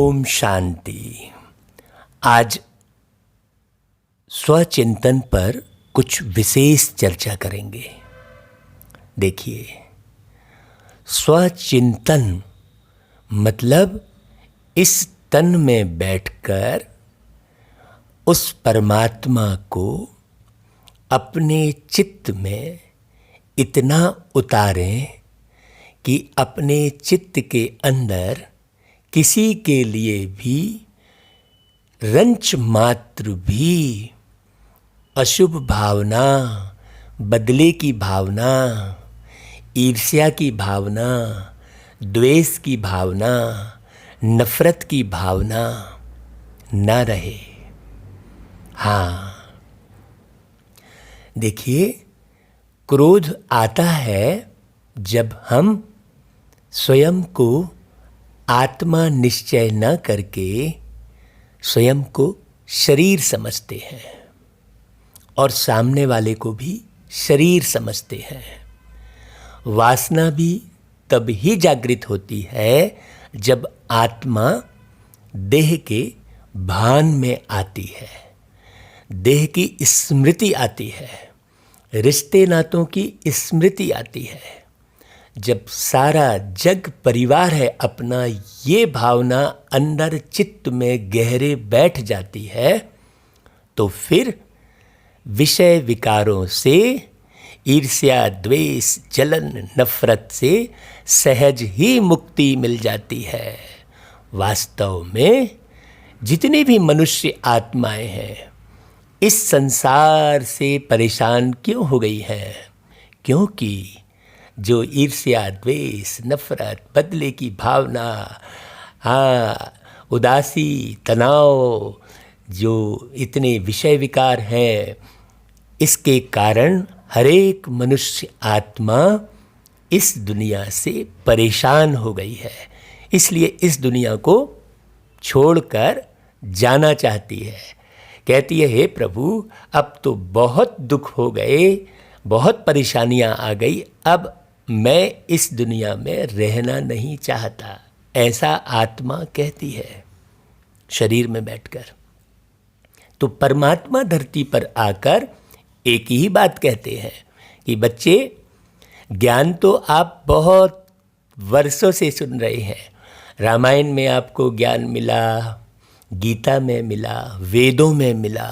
ओम शांति। आज स्वचिंतन पर कुछ विशेष चर्चा करेंगे। देखिए, स्वचिंतन मतलब इस तन में बैठकर उस परमात्मा को अपने चित्त में इतना उतारें कि अपने चित्त के अंदर किसी के लिए भी रंच मात्र भी अशुभ भावना, बदले की भावना, ईर्ष्या की भावना, द्वेष की भावना, नफरत की भावना न रहे। हाँ, देखिए, क्रोध आता है जब हम स्वयं को आत्मा निश्चय न करके स्वयं को शरीर समझते हैं और सामने वाले को भी शरीर समझते हैं। वासना भी तब ही जागृत होती है जब आत्मा देह के भान में आती है, देह की स्मृति आती है, रिश्ते नातों की स्मृति आती है। जब सारा जग परिवार है अपना, ये भावना अंदर चित्त में गहरे बैठ जाती है, तो फिर विषय विकारों से, ईर्ष्या, द्वेष, जलन, नफरत से सहज ही मुक्ति मिल जाती है। वास्तव में जितने भी मनुष्य आत्माएं हैं, इस संसार से परेशान क्यों हो गई हैं? क्योंकि जो ईर्ष्या, द्वेष, नफरत, बदले की भावना, उदासी, तनाव, जो इतने विषय विकार हैं, इसके कारण हरेक मनुष्य आत्मा इस दुनिया से परेशान हो गई है। इसलिए इस दुनिया को छोड़कर जाना चाहती है। कहती है, हे प्रभु, अब तो बहुत दुख हो गए, बहुत परेशानियां आ गई, अब मैं इस दुनिया में रहना नहीं चाहता। ऐसा आत्मा कहती है शरीर में बैठकर। तो परमात्मा धरती पर आकर एक ही बात कहते हैं कि बच्चे, ज्ञान तो आप बहुत वर्षों से सुन रहे हैं। रामायण में आपको ज्ञान मिला, गीता में मिला, वेदों में मिला,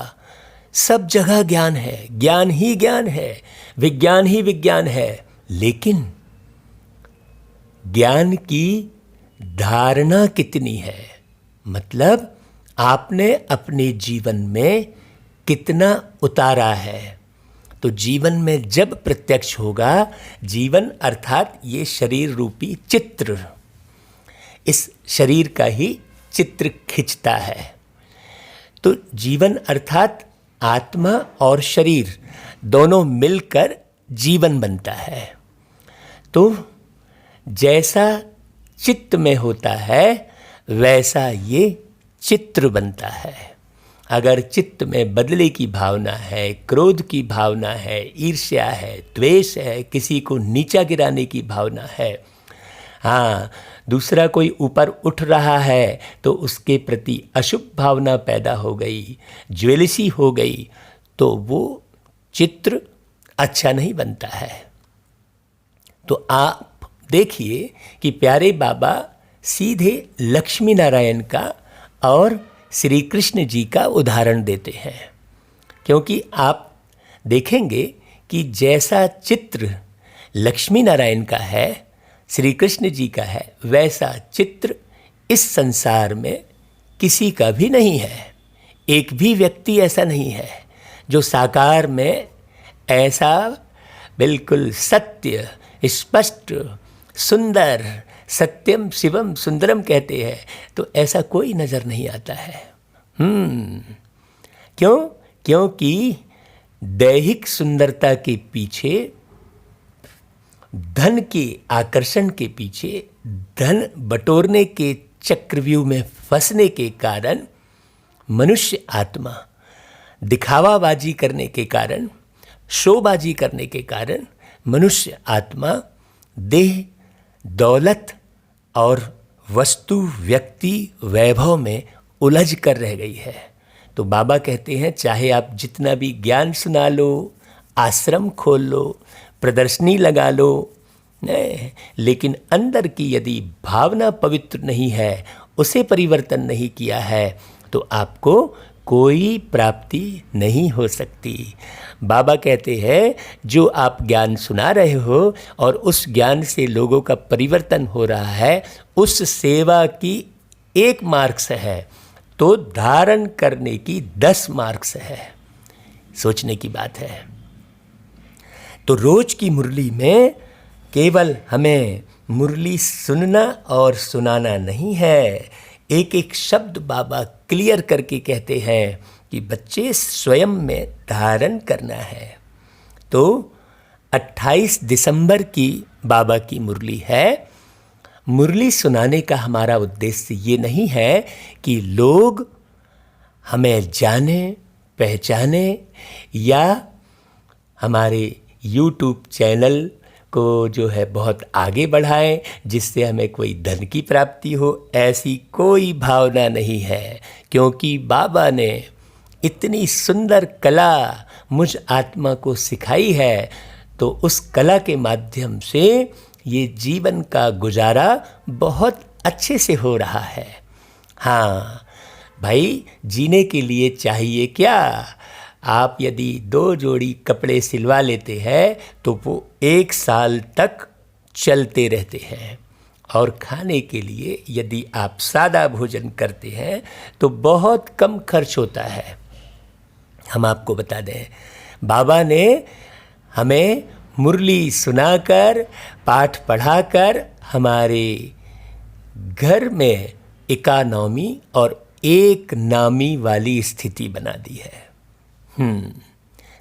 सब जगह ज्ञान है, ज्ञान ही ज्ञान है, विज्ञान ही विज्ञान है। लेकिन ज्ञान की धारणा कितनी है? मतलब आपने अपने जीवन में कितना उतारा है? तो जीवन में जब प्रत्यक्ष होगा, जीवन अर्थात ये शरीर रूपी चित्र, इस शरीर का ही चित्र खिंचता है। तो जीवन अर्थात आत्मा और शरीर दोनों मिलकर जीवन बनता है। तो जैसा चित्त में होता है वैसा ये चित्र बनता है। अगर चित्त में बदले की भावना है, क्रोध की भावना है, ईर्ष्या है, द्वेष है, किसी को नीचा गिराने की भावना है, दूसरा कोई ऊपर उठ रहा है तो उसके प्रति अशुभ भावना पैदा हो गई, ज्वेलसी हो गई, तो वो चित्र अच्छा नहीं बनता है। तो आप देखिए कि प्यारे बाबा सीधे लक्ष्मी नारायण का और श्री कृष्ण जी का उदाहरण देते हैं, क्योंकि आप देखेंगे कि जैसा चित्र लक्ष्मी नारायण का है, श्री कृष्ण जी का है, वैसा चित्र इस संसार में किसी का भी नहीं है। एक भी व्यक्ति ऐसा नहीं है जो साकार में ऐसा बिल्कुल सत्य, स्पष्ट, सुंदर, सत्यम शिवम सुंदरम कहते हैं, तो ऐसा कोई नज़र नहीं आता है। क्यों? क्योंकि दैहिक सुंदरता के पीछे, धन के आकर्षण के पीछे, धन बटोरने के चक्रव्यूह में फंसने के कारण मनुष्य आत्मा दिखावाबाजी करने के कारण, शोबाजी करने के कारण मनुष्य आत्मा देह, दौलत और वस्तु व्यक्ति वैभव में उलझ कर रह गई है। तो बाबा कहते हैं चाहे आप जितना भी ज्ञान सुना लो, आश्रम खोल लो, प्रदर्शनी लगा लो, लेकिन अंदर की यदि भावना पवित्र नहीं है, उसे परिवर्तन नहीं किया है, तो आपको कोई प्राप्ति नहीं हो सकती। बाबा कहते हैं जो आप ज्ञान सुना रहे हो और उस ज्ञान से लोगों का परिवर्तन हो रहा है, उस सेवा की 1 मार्क्स है तो धारण करने की 10 मार्क्स है। सोचने की बात है। तो रोज की मुरली में केवल हमें मुरली सुनना और सुनाना नहीं है, एक एक शब्द बाबा क्लियर करके कहते हैं कि बच्चे स्वयं में धारण करना है। तो 28 दिसंबर की बाबा की मुरली है। मुरली सुनाने का हमारा उद्देश्य ये नहीं है कि लोग हमें जाने पहचाने या हमारे YouTube चैनल को जो है बहुत आगे बढ़ाएं जिससे हमें कोई धन की प्राप्ति हो, ऐसी कोई भावना नहीं है। क्योंकि बाबा ने इतनी सुंदर कला मुझ आत्मा को सिखाई है, तो उस कला के माध्यम से ये जीवन का गुजारा बहुत अच्छे से हो रहा है। हाँ भाई, जीने के लिए चाहिए क्या? आप यदि 2 जोड़ी कपड़े सिलवा लेते हैं तो वो 1 साल तक चलते रहते हैं, और खाने के लिए यदि आप सादा भोजन करते हैं तो बहुत कम खर्च होता है। हम आपको बता दें, बाबा ने हमें मुरली सुनाकर, पाठ पढ़ाकर हमारे घर में इकोनॉमी और एक नामी वाली स्थिति बना दी है।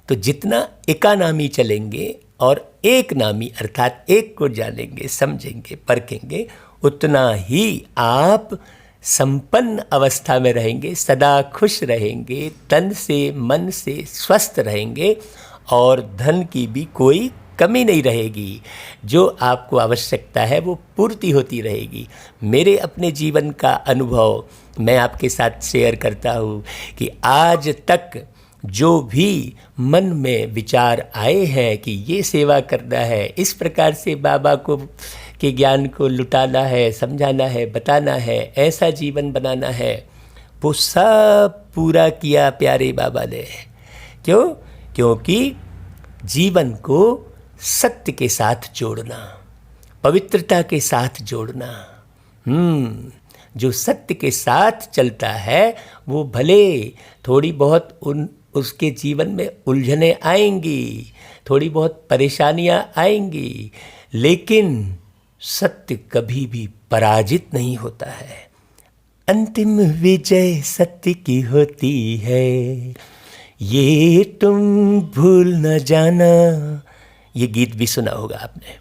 तो जितना इकोनॉमी चलेंगे और एक नामी अर्थात एक को जानेंगे, समझेंगे, परखेंगे, उतना ही आप संपन्न अवस्था में रहेंगे, सदा खुश रहेंगे, तन से मन से स्वस्थ रहेंगे और धन की भी कोई कमी नहीं रहेगी। जो आपको आवश्यकता है वो पूर्ति होती रहेगी। मेरे अपने जीवन का अनुभव मैं आपके साथ शेयर करता हूँ कि आज तक जो भी मन में विचार आए हैं कि ये सेवा करना है, इस प्रकार से बाबा को के ज्ञान को लुटाना है, समझाना है, बताना है, ऐसा जीवन बनाना है, वो सब पूरा किया प्यारे बाबा ने। क्यों? क्योंकि जीवन को सत्य के साथ जोड़ना, पवित्रता के साथ जोड़ना। जो सत्य के साथ चलता है वो भले थोड़ी बहुत उसके जीवन में उलझने आएंगी, थोड़ी बहुत परेशानियां आएंगी, लेकिन सत्य कभी भी पराजित नहीं होता है। अंतिम विजय सत्य की होती है, ये तुम भूल न जाना। ये गीत भी सुना होगा आपने।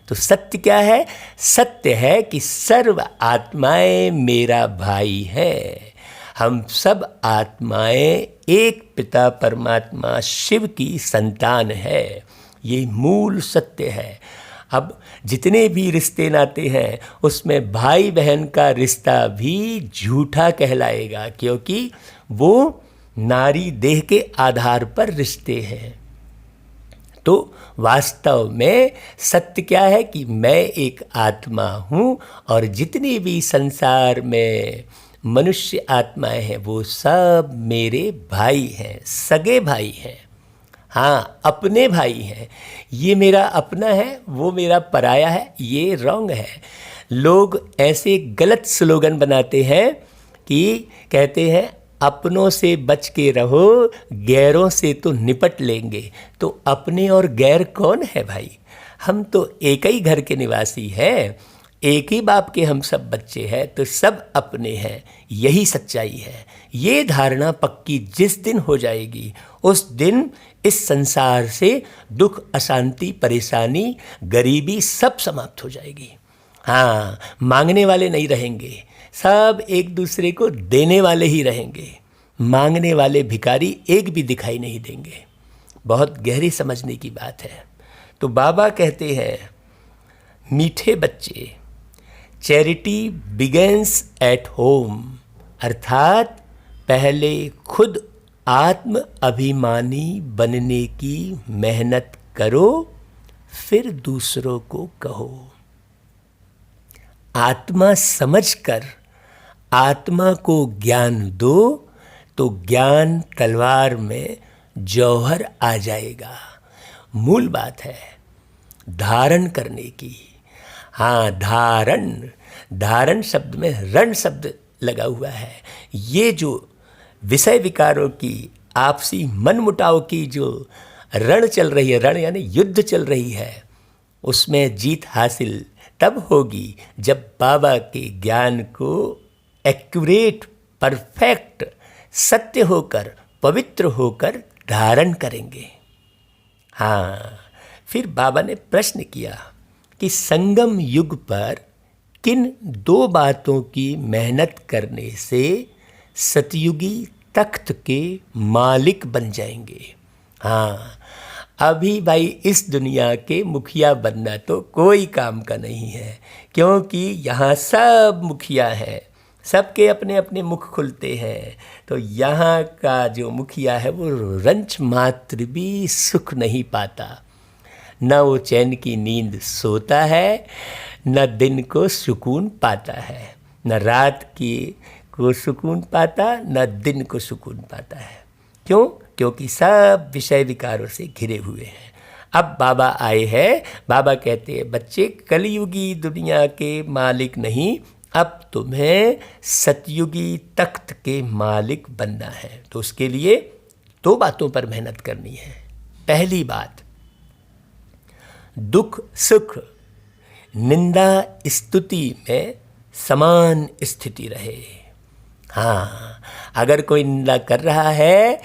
तो सत्य क्या है? सत्य है कि सर्व आत्माएं मेरा भाई है। हम सब आत्माएं एक पिता परमात्मा शिव की संतान है। ये मूल सत्य है। अब जितने भी रिश्ते नाते हैं उसमें भाई बहन का रिश्ता भी झूठा कहलाएगा, क्योंकि वो नारी देह के आधार पर रिश्ते हैं। तो वास्तव में सत्य क्या है कि मैं एक आत्मा हूँ और जितनी भी संसार में मनुष्य आत्माएं हैं वो सब मेरे भाई हैं, सगे भाई हैं। हाँ, अपने भाई हैं। ये मेरा अपना है, वो मेरा पराया है, ये रॉन्ग है। लोग ऐसे गलत स्लोगन बनाते हैं कि कहते हैं अपनों से बच के रहो, गैरों से तो निपट लेंगे। तो अपने और गैर कौन है भाई? हम तो एक ही घर के निवासी हैं, एक ही बाप के हम सब बच्चे हैं, तो सब अपने हैं। यही सच्चाई है। ये धारणा पक्की जिस दिन हो जाएगी उस दिन इस संसार से दुख, अशांति, परेशानी, गरीबी सब समाप्त हो जाएगी। हाँ, मांगने वाले नहीं रहेंगे, सब एक दूसरे को देने वाले ही रहेंगे। मांगने वाले भिखारी एक भी दिखाई नहीं देंगे। बहुत गहरी समझने की बात है। तो बाबा कहते हैं मीठे बच्चे, चैरिटी बिगेंस एट होम, अर्थात पहले खुद आत्म अभिमानी बनने की मेहनत करो, फिर दूसरों को कहो। आत्मा समझकर आत्मा को ज्ञान दो तो ज्ञान तलवार में जौहर आ जाएगा। मूल बात है धारण करने की। हाँ, धारण शब्द में रण शब्द लगा हुआ है। ये जो विषय विकारों की आपसी मनमुटाव की जो रण चल रही है, रण यानी युद्ध चल रही है, उसमें जीत हासिल तब होगी जब बाबा के ज्ञान को एक्यूरेट, परफेक्ट, सत्य होकर, पवित्र होकर धारण करेंगे। हाँ, फिर बाबा ने प्रश्न किया कि संगम युग पर किन दो बातों की मेहनत करने से सतयुगी तख्त के मालिक बन जाएंगे। हाँ, अभी भाई इस दुनिया के मुखिया बनना तो कोई काम का नहीं है, क्योंकि यहाँ सब मुखिया हैं, सबके अपने अपने मुख खुलते हैं। तो यहाँ का जो मुखिया है वो रंच मात्र भी सुख नहीं पाता, न वो चैन की नींद सोता है, न दिन को सुकून पाता है, न रात की को सुकून पाता, न दिन को सुकून पाता है। क्यों? क्योंकि सब विषय विकारों से घिरे हुए हैं। अब बाबा आए हैं, बाबा कहते हैं बच्चे कलयुगी दुनिया के मालिक नहीं, अब तुम्हें सतयुगी तख्त के मालिक बनना है। तो उसके लिए दो बातों पर मेहनत करनी है। पहली बात, दुख सुख निंदा स्तुति में समान स्थिति रहे। हाँ, अगर कोई निंदा कर रहा है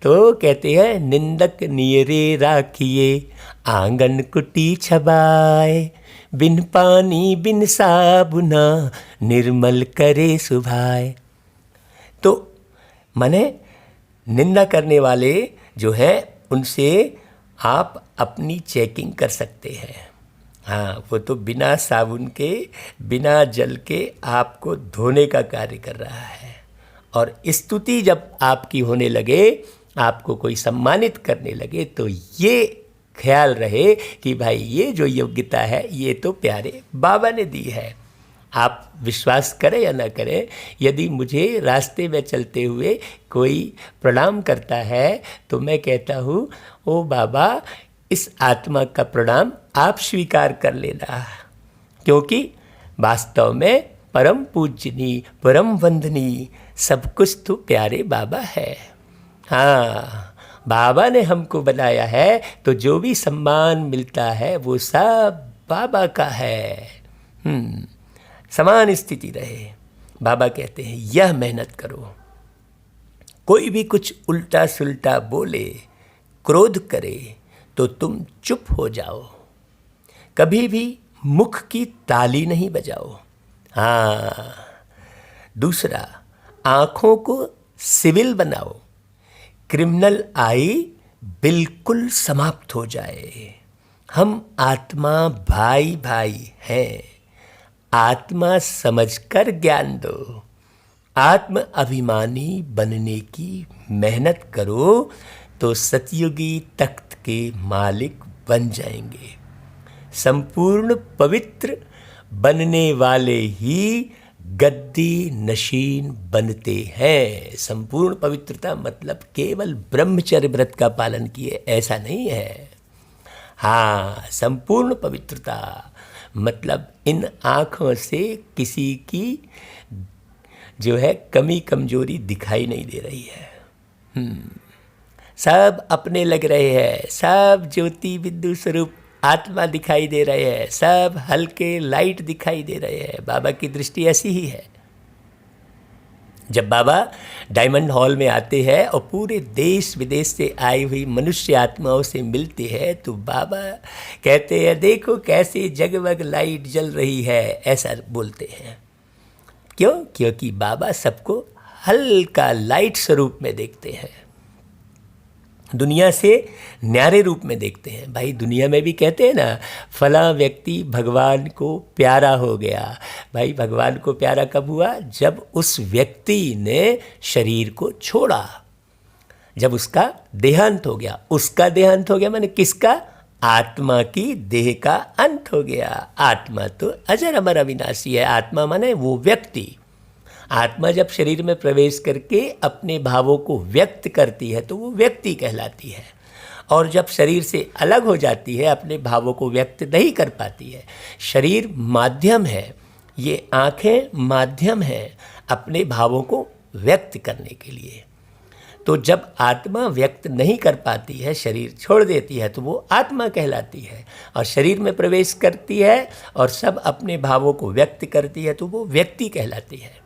तो कहते हैं निंदक नियरे राखिए, आंगन कुटी छबाए, बिन पानी बिन साबुना, निर्मल करे सुभाए। तो माने निंदा करने वाले जो हैं उनसे आप अपनी चेकिंग कर सकते हैं। हाँ, वो तो बिना साबुन के, बिना जल के आपको धोने का कार्य कर रहा है। और स्तुति जब आपकी होने लगे, आपको कोई सम्मानित करने लगे, तो ये ख्याल रहे कि भाई ये जो योग्यता है ये तो प्यारे बाबा ने दी है। आप विश्वास करें या ना करें, यदि मुझे रास्ते में चलते हुए कोई प्रणाम करता है तो मैं कहता हूँ, ओ बाबा, इस आत्मा का प्रणाम आप स्वीकार कर लेना, क्योंकि वास्तव में परम पूजनी, परम वंदनी, सब कुछ तो प्यारे बाबा है। हाँ, बाबा ने हमको बनाया है, तो जो भी सम्मान मिलता है वो सब बाबा का है। समान स्थिति रहे। बाबा कहते हैं यह मेहनत करो। कोई भी कुछ उल्टा सुल्टा बोले, क्रोध करे, तो तुम चुप हो जाओ, कभी भी मुख की ताली नहीं बजाओ। हाँ, दूसरा, आँखों को सिविल बनाओ, क्रिमिनल आई बिल्कुल समाप्त हो जाए। हम आत्मा भाई भाई हैं, आत्मा समझकर ज्ञान दो, आत्म अभिमानी बनने की मेहनत करो, तो सतयुगी तख्त के मालिक बन जाएंगे। संपूर्ण पवित्र बनने वाले ही गद्दी नशीन बनते हैं। संपूर्ण पवित्रता मतलब केवल ब्रह्मचर्य व्रत का पालन किए, ऐसा नहीं है। हाँ, संपूर्ण पवित्रता मतलब इन आँखों से किसी की जो है कमी कमजोरी दिखाई नहीं दे रही है। सब अपने लग रहे हैं, सब ज्योति बिंदु स्वरूप आत्मा दिखाई दे रहे हैं, सब हल्के लाइट दिखाई दे रहे हैं। बाबा की दृष्टि ऐसी ही है। जब बाबा डायमंड हॉल में आते हैं और पूरे देश विदेश से आई हुई मनुष्य आत्माओं से मिलते हैं, तो बाबा कहते हैं देखो कैसे जगमग लाइट जल रही है, ऐसा बोलते हैं। क्यों? क्योंकि बाबा सबको हल्का लाइट स्वरूप में देखते हैं। दुनिया से न्यारे रूप में देखते हैं। भाई दुनिया में भी कहते हैं ना, फला व्यक्ति भगवान को प्यारा हो गया। भाई भगवान को प्यारा कब हुआ? जब उस व्यक्ति ने शरीर को छोड़ा, जब उसका देहांत हो गया। उसका देहांत हो गया माने किसका? आत्मा की देह का अंत हो गया। आत्मा तो अजर अमर अविनाशी है। आत्मा माने वो व्यक्ति। आत्मा जब शरीर में प्रवेश करके अपने भावों को व्यक्त करती है तो वो व्यक्ति कहलाती है, और जब शरीर से अलग हो जाती है, अपने भावों को व्यक्त नहीं कर पाती है। शरीर माध्यम है, ये आँखें माध्यम है अपने भावों को व्यक्त करने के लिए। तो जब आत्मा व्यक्त नहीं कर पाती है, शरीर छोड़ देती है, तो वो आत्मा कहलाती है। और शरीर में प्रवेश करती है और सब अपने भावों को व्यक्त करती है तो वो व्यक्ति कहलाती है।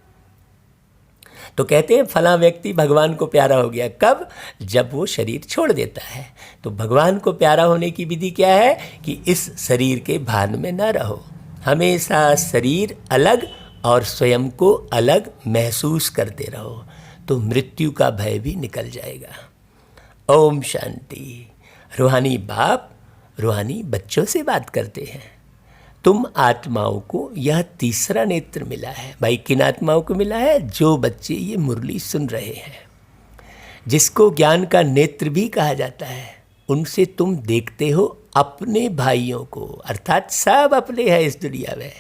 तो कहते हैं फला व्यक्ति भगवान को प्यारा हो गया। कब? जब वो शरीर छोड़ देता है। तो भगवान को प्यारा होने की विधि क्या है कि इस शरीर के भान में न रहो, हमेशा शरीर अलग और स्वयं को अलग महसूस करते रहो, तो मृत्यु का भय भी निकल जाएगा। ओम शांति। रूहानी बाप रूहानी बच्चों से बात करते हैं। तुम आत्माओं को यह तीसरा नेत्र मिला है। भाई किन आत्माओं को मिला है? जो बच्चे ये मुरली सुन रहे हैं, जिसको ज्ञान का नेत्र भी कहा जाता है। उनसे तुम देखते हो अपने भाइयों को, अर्थात सब अपने हैं इस दुनिया में।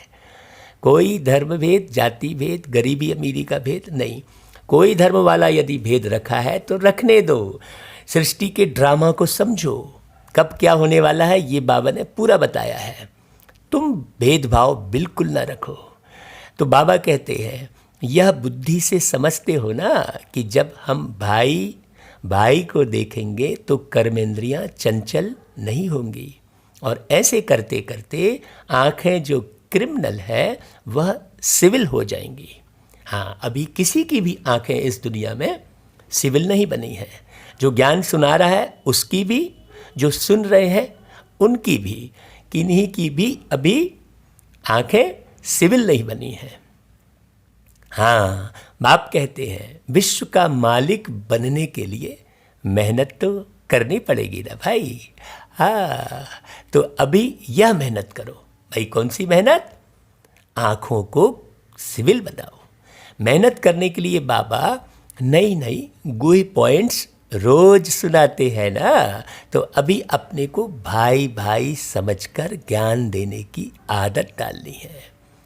कोई धर्म भेद, जाति भेद, गरीबी अमीरी का भेद नहीं। कोई धर्म वाला यदि भेद रखा है तो रखने दो। सृष्टि के ड्रामा को समझो, कब क्या होने वाला है ये बाबा ने पूरा बताया है। तुम भेदभाव बिल्कुल ना रखो। तो बाबा कहते हैं यह बुद्धि से समझते हो ना कि जब हम भाई भाई को देखेंगे तो कर्मेंद्रियां चंचल नहीं होंगी, और ऐसे करते करते आँखें जो क्रिमिनल है वह सिविल हो जाएंगी। हाँ, अभी किसी की भी आँखें इस दुनिया में सिविल नहीं बनी है। जो ज्ञान सुना रहा है उसकी भी, जो सुन रहे हैं उनकी भी, किन्हीं की भी अभी आँखें सिविल नहीं बनी हैं। हाँ, बाप कहते हैं विश्व का मालिक बनने के लिए मेहनत तो करनी पड़ेगी ना भाई। हाँ, तो अभी यह मेहनत करो। भाई कौन सी मेहनत? आँखों को सिविल बनाओ। मेहनत करने के लिए बाबा नई नई गुही पॉइंट्स रोज सुनाते हैं ना। तो अभी अपने को भाई भाई समझकर ज्ञान देने की आदत डालनी है।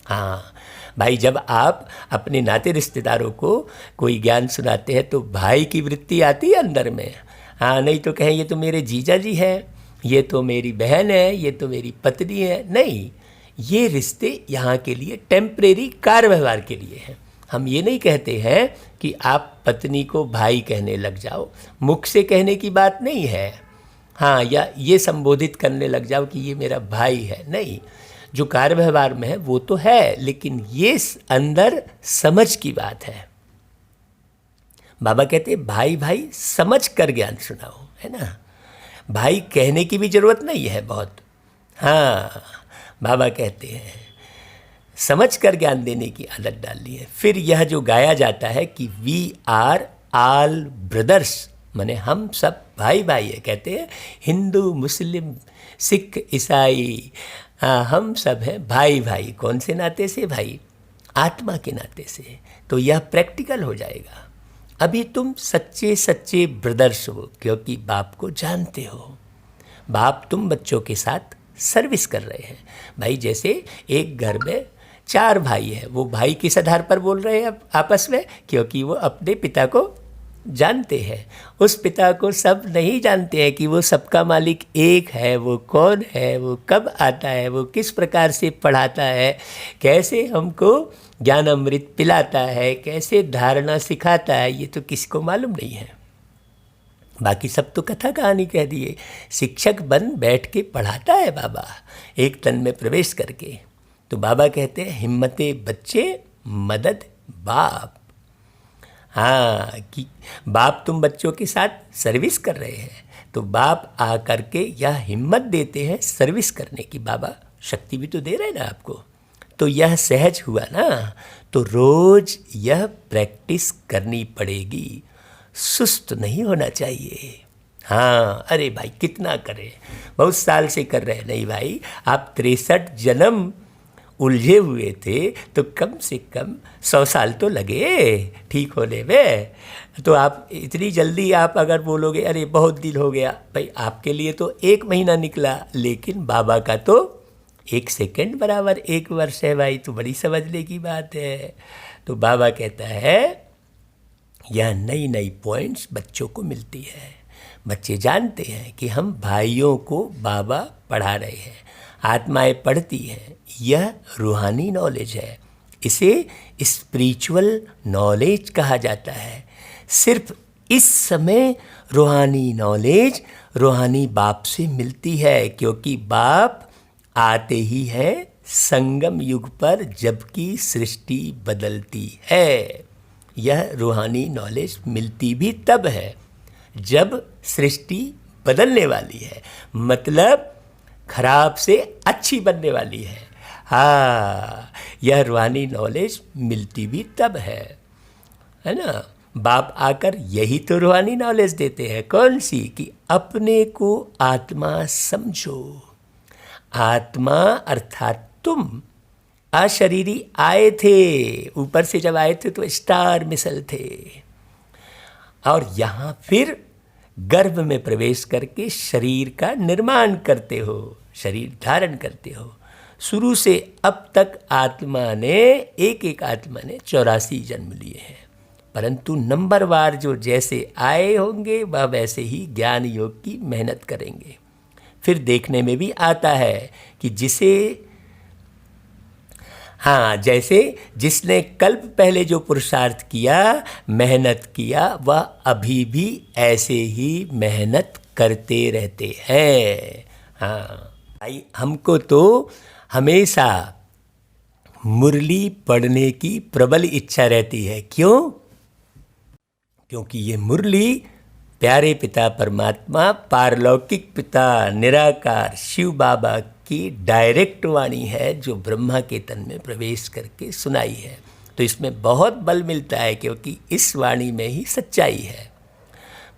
हाँ भाई, जब आप अपने नाते रिश्तेदारों को कोई ज्ञान सुनाते हैं तो भाई की वृत्ति आती है अंदर में। हाँ, नहीं तो कहें ये तो मेरे जीजा जी हैं, ये तो मेरी बहन है, ये तो मेरी पत्नी है। नहीं, ये रिश्ते यहाँ के लिए टेम्परेरी कार्य व्यवहार के लिए हैं। हम ये नहीं कहते हैं कि आप पत्नी को भाई कहने लग जाओ, मुख से कहने की बात नहीं है। हाँ, या ये संबोधित करने लग जाओ कि ये मेरा भाई है। नहीं, जो कार्य व्यवहार में है वो तो है, लेकिन ये अंदर समझ की बात है। बाबा कहते हैं भाई भाई समझ कर ज्ञान सुनाओ, है ना। भाई कहने की भी जरूरत नहीं है बहुत। हाँ, बाबा कहते हैं समझ कर ज्ञान देने की आदत डालनी है। फिर यह जो गाया जाता है कि वी आर ऑल ब्रदर्स, माने हम सब भाई भाई है। कहते हैं हिंदू मुस्लिम सिख ईसाई, हाँ हम सब हैं भाई भाई। कौन से नाते से भाई? आत्मा के नाते से। तो यह प्रैक्टिकल हो जाएगा। अभी तुम सच्चे सच्चे ब्रदर्स हो क्योंकि बाप को जानते हो। बाप तुम बच्चों के साथ सर्विस कर रहे हैं। भाई जैसे एक घर में 4 भाई हैं, वो भाई किस आधार पर बोल रहे हैं आपस में? क्योंकि वो अपने पिता को जानते हैं। उस पिता को सब नहीं जानते हैं कि वो सबका मालिक एक है, वो कौन है, वो कब आता है, वो किस प्रकार से पढ़ाता है, कैसे हमको ज्ञान अमृत पिलाता है, कैसे धारणा सिखाता है, ये तो किसी को मालूम नहीं है। बाकी सब तो कथा कहानी कह दिए। शिक्षक बन बैठ के पढ़ाता है बाबा, एक तन में प्रवेश करके। तो बाबा कहते हैं हिम्मते बच्चे मदद बाप। हाँ, कि बाप तुम बच्चों के साथ सर्विस कर रहे हैं, तो बाप आ करके यह हिम्मत देते हैं सर्विस करने की। बाबा शक्ति भी तो दे रहे हैं ना आपको, तो यह सहज हुआ ना। तो रोज यह प्रैक्टिस करनी पड़ेगी, सुस्त नहीं होना चाहिए। हाँ, अरे भाई कितना करें, बहुत साल से कर रहे हैं। नहीं भाई, आप 63 जन्म उलझे हुए थे तो कम से कम 100 साल तो लगे ठीक होने में। तो आप इतनी जल्दी आप अगर बोलोगे अरे बहुत दिन हो गया, भाई आपके लिए तो 1 महीना निकला, लेकिन बाबा का तो 1 सेकंड बराबर 1 वर्ष है भाई, तो बड़ी समझने की बात है। तो बाबा कहता है यह नई नई पॉइंट्स बच्चों को मिलती है। बच्चे जानते हैं कि हम भाइयों को बाबा पढ़ा रहे हैं, आत्माएं पढ़ती हैं, यह रूहानी नॉलेज है। इसे स्पिरिचुअल नॉलेज कहा जाता है। सिर्फ इस समय रूहानी नॉलेज रूहानी बाप से मिलती है, क्योंकि बाप आते ही है संगम युग पर, जबकि सृष्टि बदलती है। यह रूहानी नॉलेज मिलती भी तब है जब सृष्टि बदलने वाली है, मतलब खराब से अच्छी बनने वाली है। हाँ, यह रूहानी नॉलेज मिलती भी तब है ना। बाप आकर यही तो रूहानी नॉलेज देते हैं। कौन सी? कि अपने को आत्मा समझो। आत्मा अर्थात तुम अशरीरी आए थे, ऊपर से जब आए थे तो स्टार मिसल थे, और यहाँ फिर गर्भ में प्रवेश करके शरीर का निर्माण करते हो, शरीर धारण करते हो। शुरू से अब तक आत्मा ने एक आत्मा ने 84 जन्म लिए हैं, परंतु नंबरवार जो जैसे आए होंगे वह वैसे ही ज्ञान योग की मेहनत करेंगे। फिर देखने में भी आता है कि जैसे जिसने कल्प पहले जो पुरुषार्थ किया, मेहनत किया, वह अभी भी ऐसे ही मेहनत करते रहते हैं। हाँ भाई, हमको तो हमेशा मुरली पढ़ने की प्रबल इच्छा रहती है। क्यों? क्योंकि ये मुरली प्यारे पिता परमात्मा, पारलौकिक पिता निराकार शिव बाबा की डायरेक्ट वाणी है, जो ब्रह्मा के तन में प्रवेश करके सुनाई है। तो इसमें बहुत बल मिलता है, क्योंकि इस वाणी में ही सच्चाई है।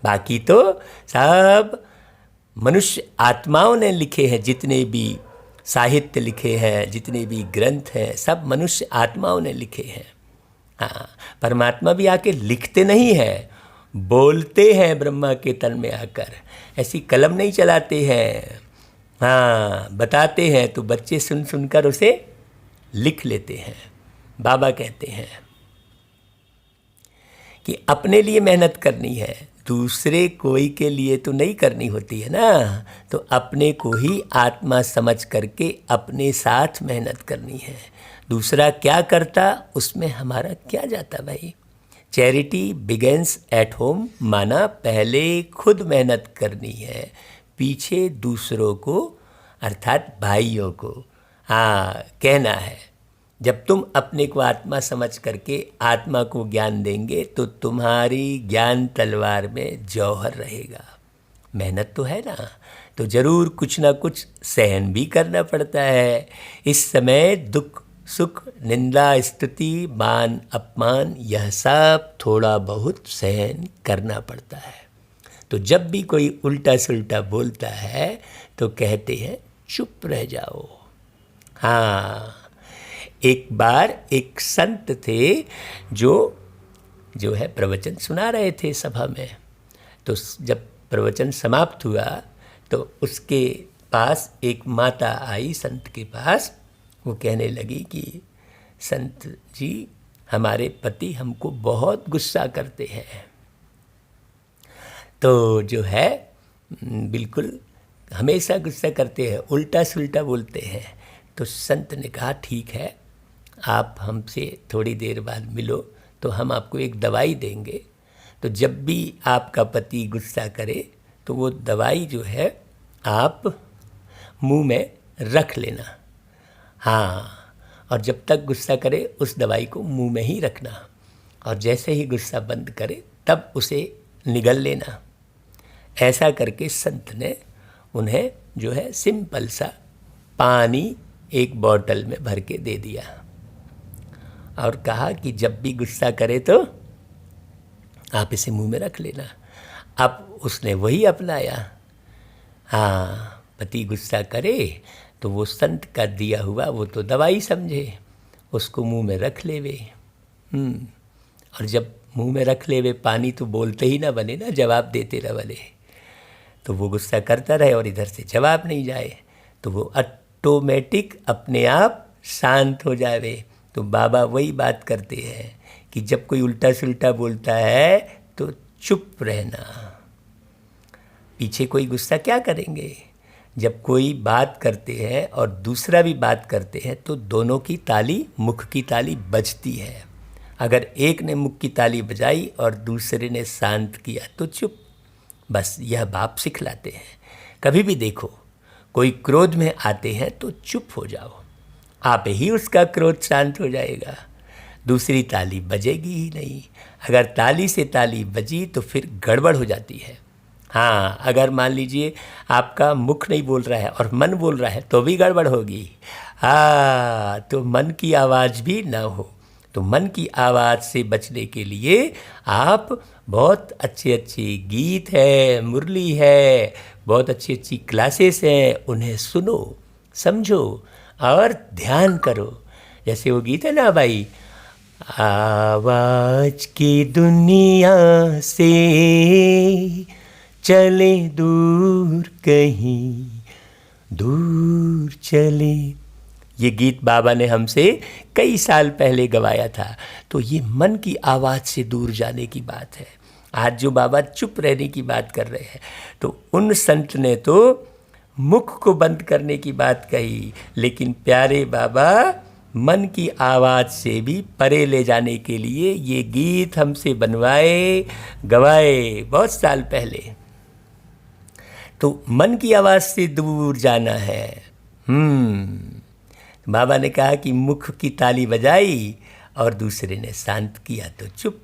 बाकी तो सब मनुष्य आत्माओं ने लिखे हैं, जितने भी साहित्य लिखे हैं, जितने भी ग्रंथ हैं, सब मनुष्य आत्माओं ने लिखे हैं। हाँ, परमात्मा भी आके लिखते नहीं हैं, बोलते हैं ब्रह्मा के तन में आकर। ऐसी कलम नहीं चलाते हैं। हाँ, बताते हैं तो बच्चे सुन सुनकर उसे लिख लेते हैं। बाबा कहते हैं कि अपने लिए मेहनत करनी है, दूसरे कोई के लिए तो नहीं करनी होती है ना। तो अपने को ही आत्मा समझ करके अपने साथ मेहनत करनी है। दूसरा क्या करता उसमें हमारा क्या जाता भाई। चैरिटी बिगेंस एट होम, माना पहले खुद मेहनत करनी है, पीछे दूसरों को अर्थात भाइयों को कहना है। जब तुम अपने को आत्मा समझ करके आत्मा को ज्ञान देंगे तो तुम्हारी ज्ञान तलवार में जौहर रहेगा। मेहनत तो है ना, तो ज़रूर कुछ ना कुछ सहन भी करना पड़ता है। इस समय दुख सुख निंदा स्तुति मान अपमान, यह सब थोड़ा बहुत सहन करना पड़ता है। तो जब भी कोई उल्टा सुल्टा बोलता है तो कहते हैं चुप रह जाओ। हाँ, एक बार एक संत थे जो है प्रवचन सुना रहे थे सभा में। तो जब प्रवचन समाप्त हुआ तो उसके पास एक माता आई संत के पास। वो कहने लगी कि संत जी, हमारे पति हमको बहुत गुस्सा करते हैं, तो जो है बिल्कुल हमेशा गुस्सा करते हैं, उल्टा सुल्टा बोलते हैं। तो संत ने कहा ठीक है, आप हमसे थोड़ी देर बाद मिलो तो हम आपको एक दवाई देंगे। तो जब भी आपका पति गुस्सा करे तो वो दवाई जो है आप मुंह में रख लेना। हाँ, और जब तक गुस्सा करे उस दवाई को मुंह में ही रखना, और जैसे ही गुस्सा बंद करे तब उसे निगल लेना। ऐसा करके संत ने उन्हें जो है सिंपल सा पानी एक बोतल में भर के दे दिया और कहा कि जब भी गुस्सा करे तो आप इसे मुंह में रख लेना। अब उसने वही अपनाया। हाँ, पति गुस्सा करे तो वो संत का दिया हुआ वो तो दवाई समझे, उसको मुंह में रख लेवे। और जब मुंह में रख लेवे, पानी तो बोलते ही ना बने ना, जवाब देते रह बने, तो वो गुस्सा करता रहे और इधर से जवाब नहीं जाए, तो वो ऑटोमेटिक अपने आप शांत हो जावे। तो बाबा वही बात करते हैं कि जब कोई उल्टा सुल्टा बोलता है तो चुप रहना। पीछे कोई गुस्सा क्या करेंगे? जब कोई बात करते हैं और दूसरा भी बात करते हैं तो दोनों की ताली, मुख की ताली बजती है। अगर एक ने मुख की ताली बजाई और दूसरे ने शांत किया तो चुप। बस यह बाप सिखलाते हैं। कभी भी देखो कोई क्रोध में आते हैं तो चुप हो जाओ, आप ही उसका क्रोध शांत हो जाएगा, दूसरी ताली बजेगी ही नहीं। अगर ताली से ताली बजी तो फिर गड़बड़ हो जाती है। हाँ, अगर मान लीजिए आपका मुख नहीं बोल रहा है और मन बोल रहा है तो भी गड़बड़ होगी। हाँ, तो मन की आवाज़ भी ना हो। तो मन की आवाज़ से बचने के लिए आप बहुत अच्छे अच्छे गीत है, मुरली है, बहुत अच्छी अच्छी क्लासेस हैं, उन्हें सुनो, समझो और ध्यान करो। जैसे वो गीत है ना भाई, आवाज की दुनिया से चले दूर, कहीं दूर चले। ये गीत बाबा ने हमसे कई साल पहले गवाया था। तो ये मन की आवाज़ से दूर जाने की बात है। आज जो बाबा चुप रहने की बात कर रहे हैं, तो उन संत ने तो मुख को बंद करने की बात कही, लेकिन प्यारे बाबा मन की आवाज़ से भी परे ले जाने के लिए ये गीत हमसे बनवाए, गवाए बहुत साल पहले। तो मन की आवाज़ से दूर जाना है। बाबा ने कहा कि मुख की ताली बजाई और दूसरे ने शांत किया तो चुप।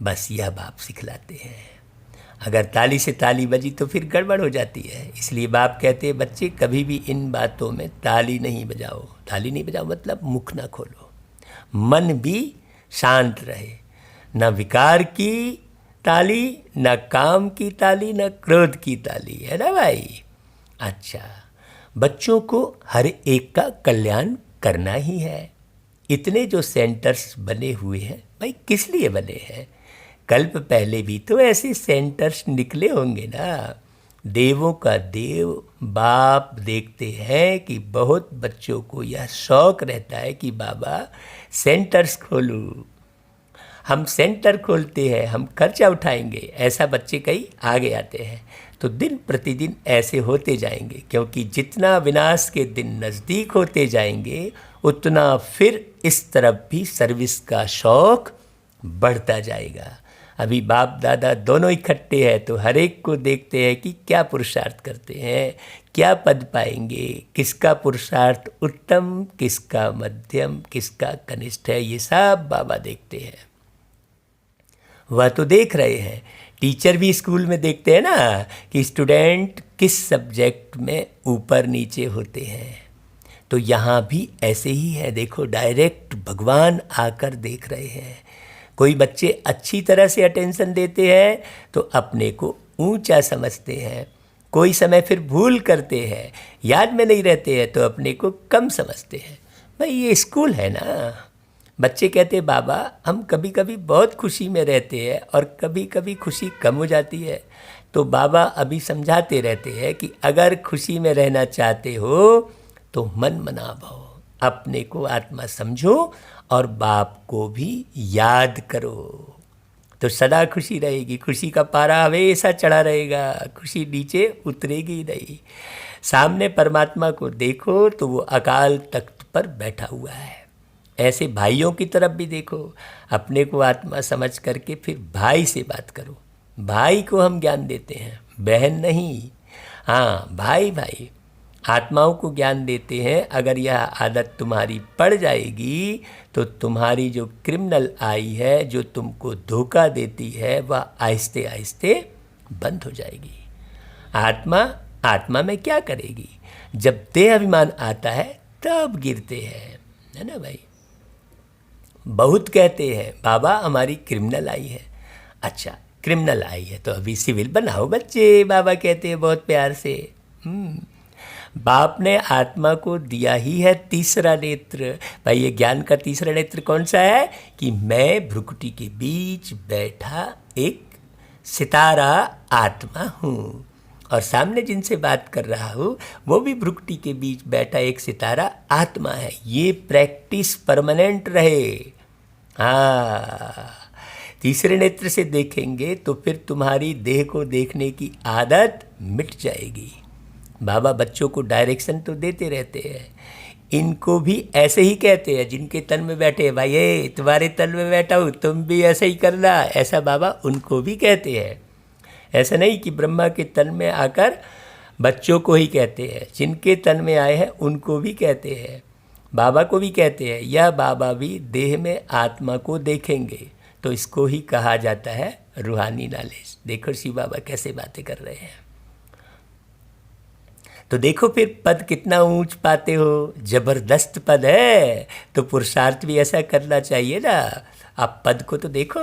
बस यह बाप सिखलाते हैं। अगर ताली से ताली बजी तो फिर गड़बड़ हो जाती है। इसलिए बाप कहते हैं बच्चे कभी भी इन बातों में ताली नहीं बजाओ। ताली नहीं बजाओ मतलब मुख ना खोलो, मन भी शांत रहे। न विकार की ताली, न काम की ताली, न क्रोध की ताली, है ना भाई। अच्छा, बच्चों को हर एक का कल्याण करना ही है। इतने जो सेंटर्स बने हुए हैं भाई, किस लिए बने हैं? कल्प पहले भी तो ऐसे सेंटर्स निकले होंगे ना। देवों का देव बाप देखते हैं कि बहुत बच्चों को यह शौक रहता है कि बाबा सेंटर्स खोलूं, हम सेंटर खोलते हैं, हम खर्चा उठाएंगे। ऐसा बच्चे कई आगे आते हैं। तो दिन प्रतिदिन ऐसे होते जाएंगे, क्योंकि जितना विनाश के दिन नज़दीक होते जाएंगे उतना फिर इस तरफ भी सर्विस का शौक बढ़ता जाएगा। अभी बाप दादा दोनों इकट्ठे हैं, तो हर एक को देखते हैं कि क्या पुरुषार्थ करते हैं, क्या पद पाएंगे, किसका पुरुषार्थ उत्तम, किसका मध्यम, किसका कनिष्ठ है, ये सब बाबा देखते हैं। वह तो देख रहे हैं। टीचर भी स्कूल में देखते हैं ना कि स्टूडेंट किस सब्जेक्ट में ऊपर नीचे होते हैं। तो यहाँ भी ऐसे ही है। देखो, डायरेक्ट भगवान आकर देख रहे हैं। कोई बच्चे अच्छी तरह से अटेंशन देते हैं तो अपने को ऊंचा समझते हैं, कोई समय फिर भूल करते हैं, याद में नहीं रहते हैं तो अपने को कम समझते हैं। भाई ये स्कूल है ना। बच्चे कहते हैं बाबा हम कभी कभी बहुत खुशी में रहते हैं और कभी कभी खुशी कम हो जाती है। तो बाबा अभी समझाते रहते हैं कि अगर खुशी में रहना चाहते हो तो मन मना भाओ, अपने को आत्मा समझो और बाप को भी याद करो, तो सदा खुशी रहेगी। खुशी का पारा हमेशा चढ़ा रहेगा, खुशी नीचे उतरेगी नहीं। सामने परमात्मा को देखो तो वो अकाल तख्त पर बैठा हुआ है। ऐसे भाइयों की तरफ भी देखो, अपने को आत्मा समझ करके फिर भाई से बात करो। भाई को हम ज्ञान देते हैं, बहन नहीं। हाँ, भाई भाई आत्माओं को ज्ञान देते हैं। अगर यह आदत तुम्हारी पड़ जाएगी तो तुम्हारी जो क्रिमिनल आई है, जो तुमको धोखा देती है, वह आहिस्ते आहिस्ते बंद हो जाएगी। आत्मा में क्या करेगी? जब देह अभिमान आता है तब गिरते हैं, है ना भाई। बहुत कहते हैं बाबा हमारी क्रिमिनल आई है। अच्छा, क्रिमिनल आई है तो अभी सिविल बनाओ बच्चे, बाबा कहते हैं बहुत प्यार से। बाप ने आत्मा को दिया ही है तीसरा नेत्र। भाई ये ज्ञान का तीसरा नेत्र कौन सा है कि मैं भ्रुकुटी के बीच बैठा एक सितारा आत्मा हूँ, और सामने जिनसे बात कर रहा हूँ वो भी भ्रुकुटी के बीच बैठा एक सितारा आत्मा है। ये प्रैक्टिस परमानेंट रहे। हाँ, तीसरे नेत्र से देखेंगे तो फिर तुम्हारी देह को देखने की आदत मिट जाएगी। बाबा बच्चों को डायरेक्शन तो देते रहते हैं, इनको भी ऐसे ही कहते हैं जिनके तन में बैठे हैं, भाई ये तुम्हारे तन में बैठा हूँ तुम भी ऐसे ही करना, ऐसा बाबा उनको भी कहते हैं। ऐसा नहीं कि ब्रह्मा के तन में आकर बच्चों को ही कहते हैं, जिनके तन में आए हैं उनको भी कहते हैं, बाबा को भी कहते हैं। यह बाबा भी देह में आत्मा को देखेंगे, तो इसको ही कहा जाता है रूहानी नॉलेज। देखो शिव बाबा कैसे बातें कर रहे हैं। तो देखो फिर पद कितना ऊंच पाते हो, जबरदस्त पद है, तो पुरुषार्थ भी ऐसा करना चाहिए ना। आप पद को तो देखो,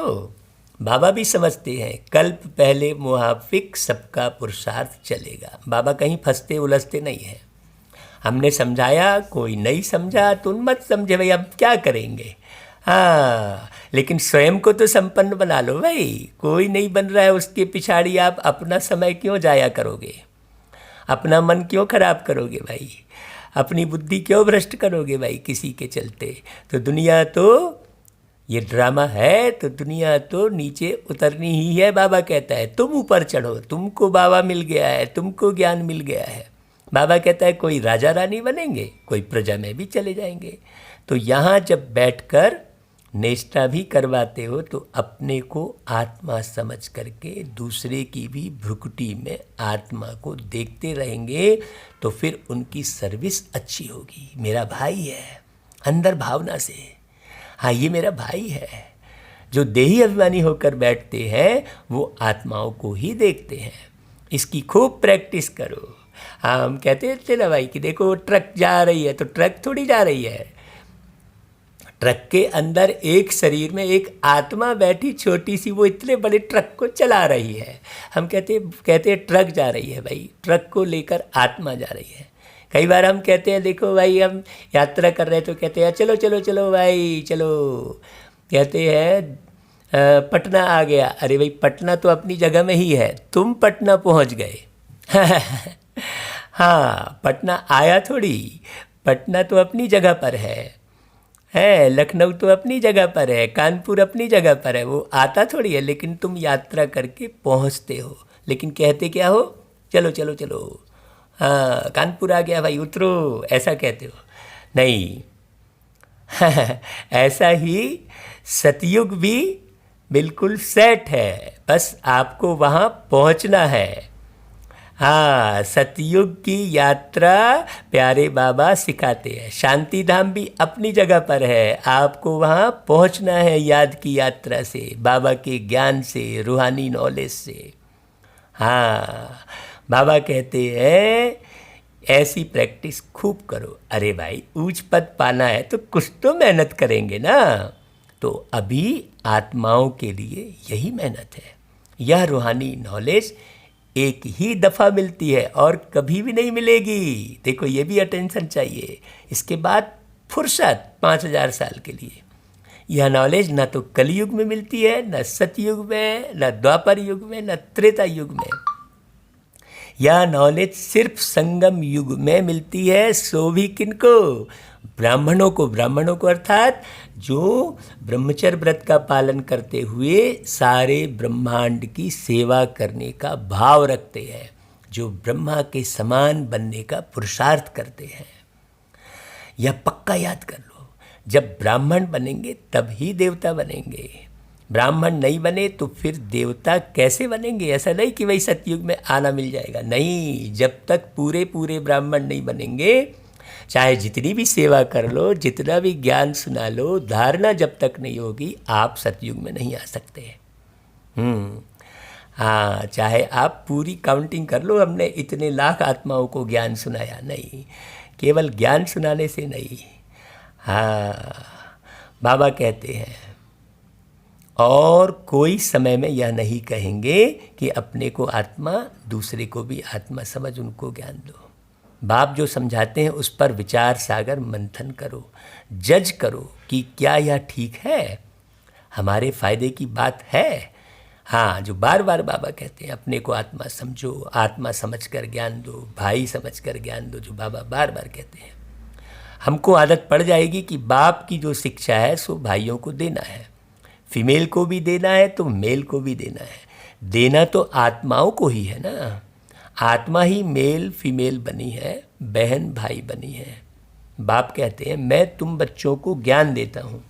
बाबा भी समझते हैं कल्प पहले मुआफिक सबका पुरुषार्थ चलेगा। बाबा कहीं फंसते उलझते नहीं हैं। हमने समझाया, कोई नहीं समझा तो मत समझे भाई, अब क्या करेंगे। हाँ, लेकिन स्वयं को तो संपन्न बना लो भाई। कोई नहीं बन रहा है उसके पिछाड़ी आप अपना समय क्यों जाया करोगे, अपना मन क्यों खराब करोगे भाई, अपनी बुद्धि क्यों भ्रष्ट करोगे भाई किसी के चलते। तो दुनिया तो ये ड्रामा है, तो दुनिया तो नीचे उतरनी ही है। बाबा कहता है तुम ऊपर चढ़ो, तुमको बाबा मिल गया है, तुमको ज्ञान मिल गया है। बाबा कहता है कोई राजा रानी बनेंगे, कोई प्रजा में भी चले जाएंगे। तो यहाँ जब बैठकर नेष्ठा भी करवाते हो तो अपने को आत्मा समझ करके दूसरे की भी भ्रुकुटी में आत्मा को देखते रहेंगे, तो फिर उनकी सर्विस अच्छी होगी। मेरा भाई है, अंदर भावना से, हाँ ये मेरा भाई है। जो देही अभिमानी होकर बैठते हैं वो आत्माओं को ही देखते हैं। इसकी खूब प्रैक्टिस करो। हाँ, हम कहते थे ना भाई कि देखो ट्रक जा रही है, तो ट्रक थोड़ी जा रही है, ट्रक के अंदर एक शरीर में एक आत्मा बैठी छोटी सी, वो इतने बड़े ट्रक को चला रही है। हम कहते ट्रक जा रही है भाई, ट्रक को लेकर आत्मा जा रही है। कई बार हम कहते हैं देखो भाई हम यात्रा कर रहे हैं तो कहते हैं चलो चलो चलो भाई चलो, कहते हैं पटना आ गया। अरे भाई पटना तो अपनी जगह में ही है, तुम पटना पहुंच गए। हाँ, पटना आया थोड़ी, पटना तो अपनी जगह पर है। लखनऊ तो अपनी जगह पर है, कानपुर अपनी जगह पर है, वो आता थोड़ी है, लेकिन तुम यात्रा करके पहुंचते हो। लेकिन कहते क्या हो, चलो चलो चलो, हाँ कानपुर आ गया भाई उतरो, ऐसा कहते हो नहीं। ऐसा ही सतयुग भी बिल्कुल सेट है, बस आपको वहाँ पहुँचना है। हाँ, सतयुग की यात्रा प्यारे बाबा सिखाते हैं। शांति धाम भी अपनी जगह पर है, आपको वहाँ पहुँचना है याद की यात्रा से, बाबा के ज्ञान से, रूहानी नॉलेज से। हाँ, बाबा कहते हैं ऐसी प्रैक्टिस खूब करो। अरे भाई ऊंच पद पाना है तो कुछ तो मेहनत करेंगे ना। तो अभी आत्माओं के लिए यही मेहनत है। यह रूहानी नॉलेज एक ही दफ़ा मिलती है और कभी भी नहीं मिलेगी। देखो ये भी अटेंशन चाहिए। इसके बाद फुर्सत 5000 साल के लिए। यह नॉलेज ना तो कलयुग में मिलती है, न सतयुग में, न द्वापर युग में, न त्रेता युग में। यह नॉलेज सिर्फ संगम युग में मिलती है। सो भी किनको? ब्राह्मणों को। ब्राह्मणों को अर्थात जो ब्रह्मचर्य व्रत का पालन करते हुए सारे ब्रह्मांड की सेवा करने का भाव रखते हैं, जो ब्रह्मा के समान बनने का पुरुषार्थ करते हैं। यह पक्का याद कर लो, जब ब्राह्मण बनेंगे तब ही देवता बनेंगे। ब्राह्मण नहीं बने तो फिर देवता कैसे बनेंगे? ऐसा नहीं कि वही सतयुग में आना मिल जाएगा, नहीं। जब तक पूरे पूरे ब्राह्मण नहीं बनेंगे, चाहे जितनी भी सेवा कर लो, जितना भी ज्ञान सुना लो, धारणा जब तक नहीं होगी आप सतयुग में नहीं आ सकते। हाँ, चाहे आप पूरी काउंटिंग कर लो, हमने इतने लाख आत्माओं को ज्ञान सुनाया, नहीं, केवल ज्ञान सुनाने से नहीं। हाँ, बाबा कहते हैं और कोई समय में यह नहीं कहेंगे कि अपने को आत्मा, दूसरे को भी आत्मा समझ उनको ज्ञान दो। बाप जो समझाते हैं उस पर विचार सागर मंथन करो, जज करो कि क्या यह ठीक है, हमारे फायदे की बात है। हाँ, जो बार बार बाबा कहते हैं अपने को आत्मा समझो, आत्मा समझकर ज्ञान दो, भाई समझकर ज्ञान दो, जो बाबा बार बार कहते हैं, हमको आदत पड़ जाएगी कि बाप की जो शिक्षा है सो भाइयों को देना है, फीमेल को भी देना है तो मेल को भी देना है। देना तो आत्माओं को ही है ना, आत्मा ही मेल फीमेल बनी है, बहन भाई बनी है। बाप कहते हैं मैं तुम बच्चों को ज्ञान देता हूँ,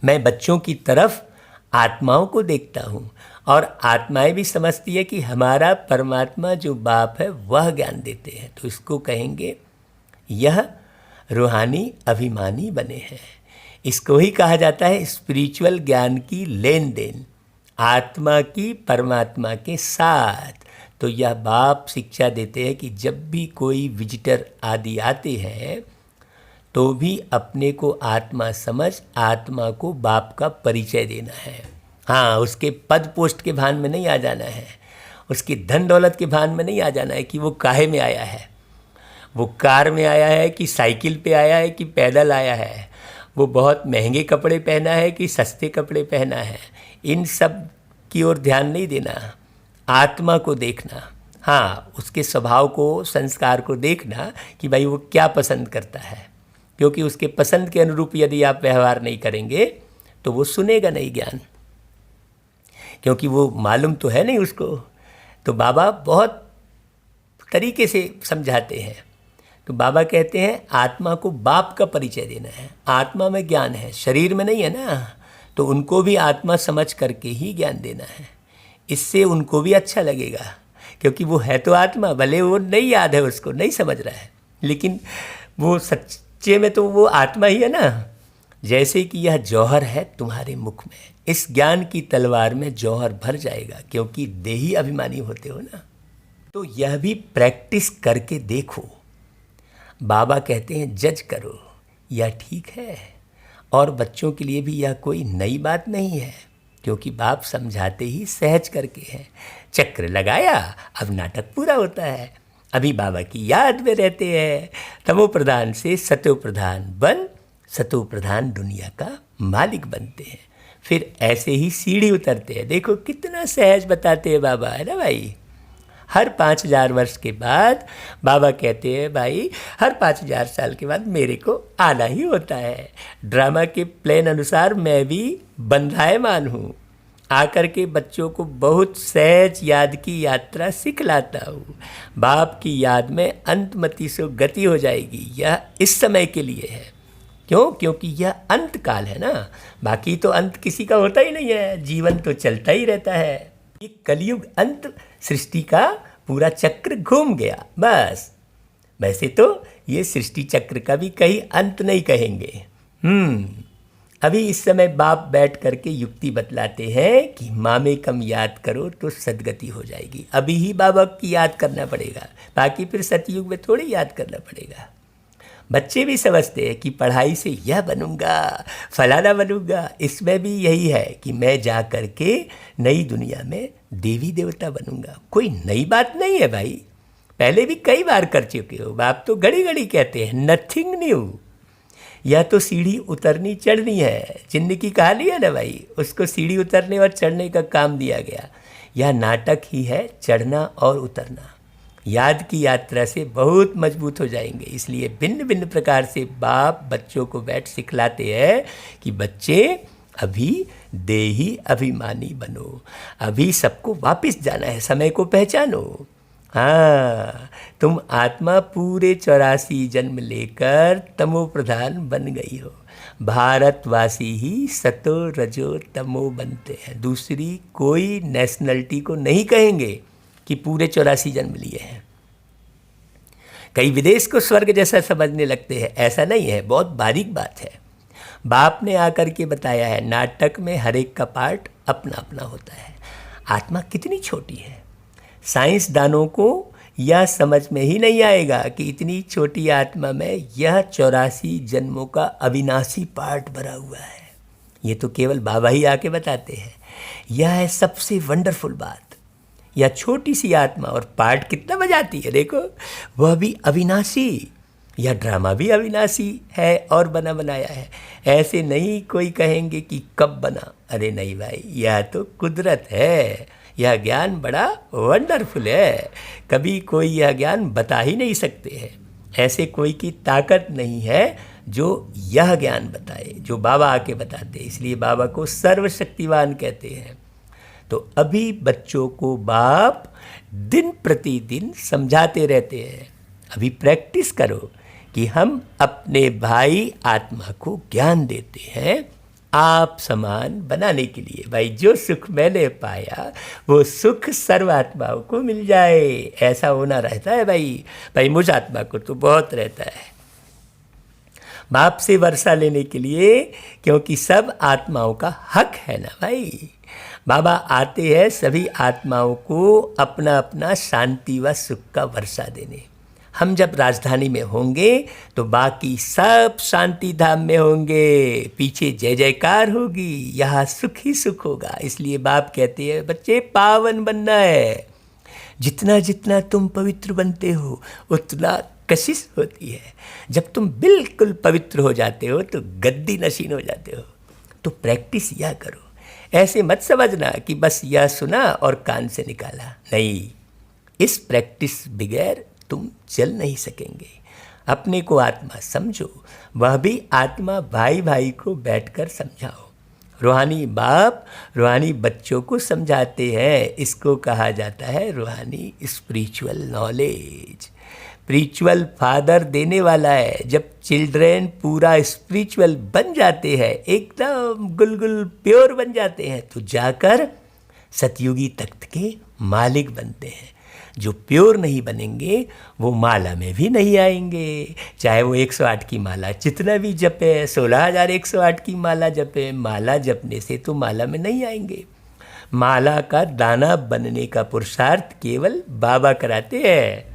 मैं बच्चों की तरफ आत्माओं को देखता हूँ, और आत्माएं भी समझती है कि हमारा परमात्मा जो बाप है वह ज्ञान देते हैं। तो इसको कहेंगे यह रूहानी अभिमानी बने हैं। इसको ही कहा जाता है स्पिरिचुअल ज्ञान की लेन देन, आत्मा की परमात्मा के साथ। तो यह बाप शिक्षा देते हैं कि जब भी कोई विजिटर आदि आते हैं तो भी अपने को आत्मा समझ, आत्मा को बाप का परिचय देना है। हाँ, उसके पद पोस्ट के भान में नहीं आ जाना है, उसकी धन दौलत के भान में नहीं आ जाना है कि वो काहे में आया है, वो कार में आया है कि साइकिल पे आया है कि पैदल आया है, वो बहुत महंगे कपड़े पहना है कि सस्ते कपड़े पहना है। इन सब की ओर ध्यान नहीं देना, आत्मा को देखना। हाँ, उसके स्वभाव को, संस्कार को देखना कि भाई वो क्या पसंद करता है, क्योंकि उसके पसंद के अनुरूप यदि आप व्यवहार नहीं करेंगे तो वो सुनेगा नहीं ज्ञान, क्योंकि वो मालूम तो है नहीं उसको। तो बाबा बहुत तरीके से समझाते हैं। तो बाबा कहते हैं आत्मा को बाप का परिचय देना है, आत्मा में ज्ञान है, शरीर में नहीं है ना, तो उनको भी आत्मा समझ करके ही ज्ञान देना है। इससे उनको भी अच्छा लगेगा, क्योंकि वो है तो आत्मा, भले वो नहीं याद है, उसको नहीं समझ रहा है, लेकिन वो सच्चे में तो वो आत्मा ही है ना। जैसे कि यह जौहर है तुम्हारे मुख में, इस ज्ञान की तलवार में जौहर भर जाएगा, क्योंकि देही अभिमानी होते हो ना। तो यह भी प्रैक्टिस करके देखो। बाबा कहते हैं जज करो, यह ठीक है। और बच्चों के लिए भी यह कोई नई बात नहीं है, क्योंकि बाप समझाते ही सहज करके हैं। चक्र लगाया, अब नाटक पूरा होता है। अभी बाबा की याद में रहते हैं, तमो प्रधान से सतो प्रधान बन, सतो प्रधान दुनिया का मालिक बनते हैं। फिर ऐसे ही सीढ़ी उतरते हैं। देखो कितना सहज बताते हैं बाबा, है ना भाई। हर 5000 वर्ष के बाद बाबा कहते हैं भाई हर 5000 साल के बाद मेरे को आना ही होता है। ड्रामा के प्लान अनुसार मैं भी बंधायमान हूँ, आकर के बच्चों को बहुत सहज याद की यात्रा सिखलाता हूँ। बाप की याद में अंतमति से गति हो जाएगी। यह इस समय के लिए है। क्यों? क्योंकि यह अंत काल है ना, बाकी तो अंत किसी का होता ही नहीं है, जीवन तो चलता ही रहता है। ये कलयुग अंत, सृष्टि का पूरा चक्र घूम गया बस। वैसे तो ये सृष्टि चक्र का भी कहीं अंत नहीं कहेंगे। अभी इस समय बाप बैठ करके युक्ति बतलाते हैं कि मामे कम याद करो तो सदगति हो जाएगी। अभी ही बाबा की याद करना पड़ेगा, बाकी फिर सतयुग में थोड़ी याद करना पड़ेगा। बच्चे भी समझते हैं कि पढ़ाई से यह बनूंगा, फलाना बनूंगा। इसमें भी यही है कि मैं जा कर के नई दुनिया में देवी देवता बनूंगा। कोई नई बात नहीं है भाई, पहले भी कई बार कर चुके हो। बाप तो घड़ी घड़ी कहते हैं नथिंग न्यू। यह तो सीढ़ी उतरनी चढ़नी है, जिंदगी कहानी है ना भाई, उसको सीढ़ी उतरने और चढ़ने का काम दिया गया। यह नाटक ही है, चढ़ना और उतरना। याद की यात्रा से बहुत मजबूत हो जाएंगे। इसलिए भिन्न भिन्न प्रकार से बाप बच्चों को बैठ सिखलाते हैं कि बच्चे अभी देही अभिमानी बनो, अभी सबको वापस जाना है, समय को पहचानो। हाँ, तुम आत्मा पूरे 84 जन्म लेकर तमो प्रधान बन गई हो। भारतवासी ही सतो रजो तमो बनते हैं। दूसरी कोई नेशनलिटी को नहीं कहेंगे कि पूरे 84 जन्म लिए हैं। कई विदेश को स्वर्ग जैसा समझने लगते हैं, ऐसा नहीं है। बहुत बारीक बात है। बाप ने आकर के बताया है, नाटक में हर एक का पार्ट अपना अपना होता है। आत्मा कितनी छोटी है, साइंसदानों को यह समझ में ही नहीं आएगा कि इतनी छोटी आत्मा में यह 84 जन्मों का अविनाशी पार्ट भरा हुआ है। ये तो केवल बाबा ही आके बताते हैं। यह है सबसे वंडरफुल बात। यह छोटी सी आत्मा और पार्ट कितना बजाती है देखो, वह भी अविनाशी। यह ड्रामा भी अविनाशी है और बना बनाया है। ऐसे नहीं कोई कहेंगे कि कब बना, अरे नहीं भाई, यह तो कुदरत है। यह ज्ञान बड़ा वंडरफुल है, कभी कोई यह ज्ञान बता ही नहीं सकते हैं। ऐसे कोई की ताकत नहीं है जो यह ज्ञान बताए, जो बाबा आके बताते। इसलिए बाबा को सर्वशक्तिवान कहते हैं। तो अभी बच्चों को बाप दिन प्रतिदिन समझाते रहते हैं। अभी प्रैक्टिस करो कि हम अपने भाई आत्मा को ज्ञान देते हैं आप समान बनाने के लिए। भाई जो सुख मैंने पाया वो सुख सर्वात्माओं को मिल जाए, ऐसा होना रहता है भाई मुझ आत्मा को तो बहुत रहता है बाप से वर्षा लेने के लिए, क्योंकि सब आत्माओं का हक है ना भाई। बाबा आते हैं सभी आत्माओं को अपना अपना शांति व सुख का वर्षा देने। हम जब राजधानी में होंगे तो बाकी सब शांति धाम में होंगे, पीछे जय जयकार होगी, यहाँ सुख ही सुख होगा। इसलिए बाप कहते हैं बच्चे पावन बनना है। जितना जितना तुम पवित्र बनते हो उतना कशिश होती है। जब तुम बिल्कुल पवित्र हो जाते हो तो गद्दी नशीन हो जाते हो। तो प्रैक्टिस यह करो, ऐसे मत समझना कि बस यह सुना और कान से निकाला, नहीं। इस प्रैक्टिस बगैर तुम चल नहीं सकेंगे। अपने को आत्मा समझो, वह भी आत्मा भाई भाई को बैठकर समझाओ। रूहानी बाप रूहानी बच्चों को समझाते हैं। इसको कहा जाता है रूहानी स्पिरिचुअल नॉलेज। स्पिरिचुअल फादर देने वाला है। जब चिल्ड्रेन पूरा स्पिरिचुअल बन जाते हैं, एकदम गुलगुल प्योर बन जाते हैं, तो जाकर सतयुगी तख्त के मालिक बनते हैं। जो प्योर नहीं बनेंगे वो माला में भी नहीं आएंगे, चाहे वो 108 की माला जितना भी जपे, 16,108 की माला जपे, माला जपने से तो माला में नहीं आएंगे। माला का दाना बनने का पुरुषार्थ केवल बाबा कराते हैं।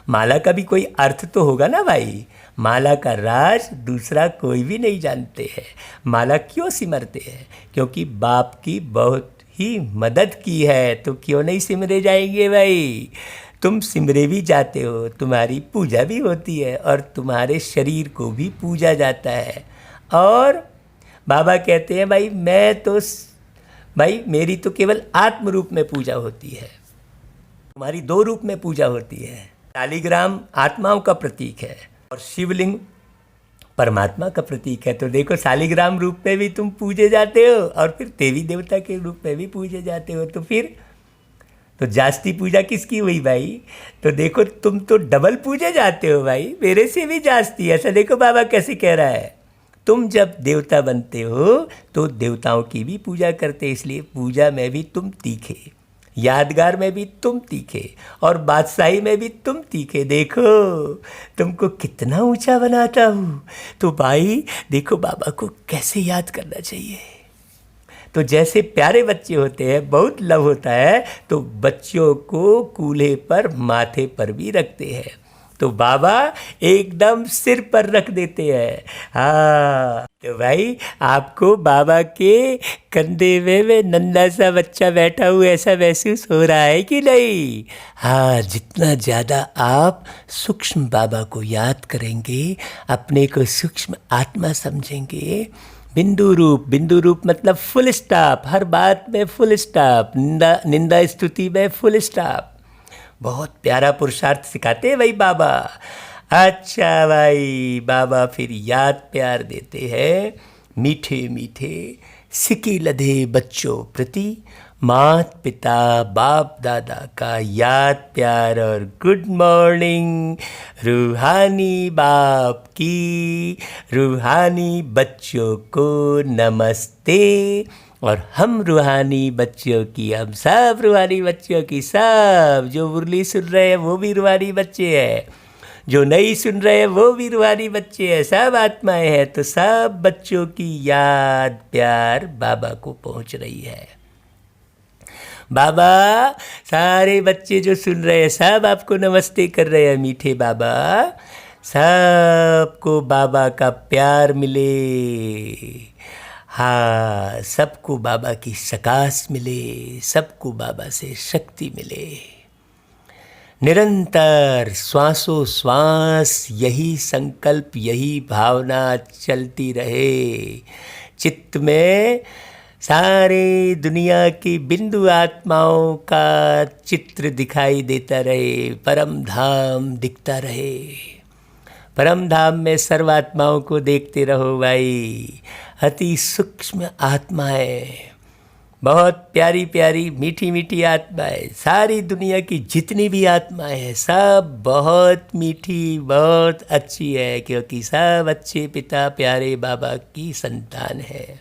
माला का भी कोई अर्थ तो होगा ना भाई। माला का राज दूसरा कोई भी नहीं जानते हैं। माला क्यों सिमरते हैं? क्योंकि बाप की बहुत ही मदद की है, तो क्यों नहीं सिमरे जाएंगे भाई। तुम सिमरे भी जाते हो, तुम्हारी पूजा भी होती है और तुम्हारे शरीर को भी पूजा जाता है। और बाबा कहते हैं भाई मेरी तो केवल आत्म रूप में पूजा होती है, तुम्हारी 2 रूप में पूजा होती है। शालिग्राम आत्माओं का प्रतीक है और शिवलिंग परमात्मा का प्रतीक है। तो देखो शालिग्राम रूप में भी तुम पूजे जाते हो और फिर देवी देवता के रूप में भी पूजे जाते हो। तो फिर तो जास्ती पूजा किसकी हुई भाई? तो देखो तुम तो डबल पूजे जाते हो भाई, मेरे से भी जास्ती। ऐसा देखो बाबा कैसे कह रहा है। तुम जब देवता बनते हो तो देवताओं की भी पूजा करते, इसलिए पूजा में भी तुम तीखे, यादगार में भी तुम तीखे और बादशाही में भी तुम तीखे। देखो तुमको कितना ऊंचा बनाता हूँ। तो भाई देखो बाबा को कैसे याद करना चाहिए। तो जैसे प्यारे बच्चे होते हैं, बहुत लव होता है, तो बच्चों को कूल्हे पर माथे पर भी रखते हैं। तो बाबा एकदम सिर पर रख देते हैं। हाँ तो भाई आपको बाबा के कंधे में नन्हा सा बच्चा बैठा हुआ ऐसा महसूस हो रहा है कि नहीं? हाँ, जितना ज़्यादा आप सूक्ष्म बाबा को याद करेंगे, अपने को सूक्ष्म आत्मा समझेंगे, बिंदु रूप मतलब फुल स्टॉप, हर बात में फुल स्टॉप, निंदा स्तुति में फुल स्टॉप। बहुत प्यारा पुरुषार्थ सिखाते हैं भाई बाबा। अच्छा भाई, बाबा फिर याद प्यार देते हैं, मीठे मीठे सिकी लधे बच्चों प्रति मात पिता बाप दादा का याद प्यार और गुड मॉर्निंग। रूहानी बाप की रूहानी बच्चों को नमस्ते। और हम रूहानी बच्चों की, हम सब रूहानी बच्चों की, सब जो मुरली सुन रहे हैं वो भी रूहानी बच्चे हैं, जो नहीं सुन रहे हैं वो भी रूहानी बच्चे हैं, सब आत्माएं हैं। तो सब बच्चों की याद प्यार बाबा को पहुंच रही है। बाबा सारे बच्चे जो सुन रहे हैं सब आपको नमस्ते कर रहे हैं मीठे बाबा। सबको बाबा का प्यार मिले, हाँ, सबको बाबा की सकाश मिले, सबको बाबा से शक्ति मिले। निरंतर श्वासों श्वास यही संकल्प, यही भावना चलती रहे। चित्त में सारे दुनिया की बिंदु आत्माओं का चित्र दिखाई देता रहे, परम धाम दिखता रहे। परम धाम में सर्वात्माओं को देखते रहो भाई। अति सूक्ष्म आत्माएं, बहुत प्यारी प्यारी मीठी मीठी आत्माएं, सारी दुनिया की जितनी भी आत्माएं हैं सब बहुत मीठी, बहुत अच्छी है, क्योंकि सब अच्छे पिता प्यारे बाबा की संतान है।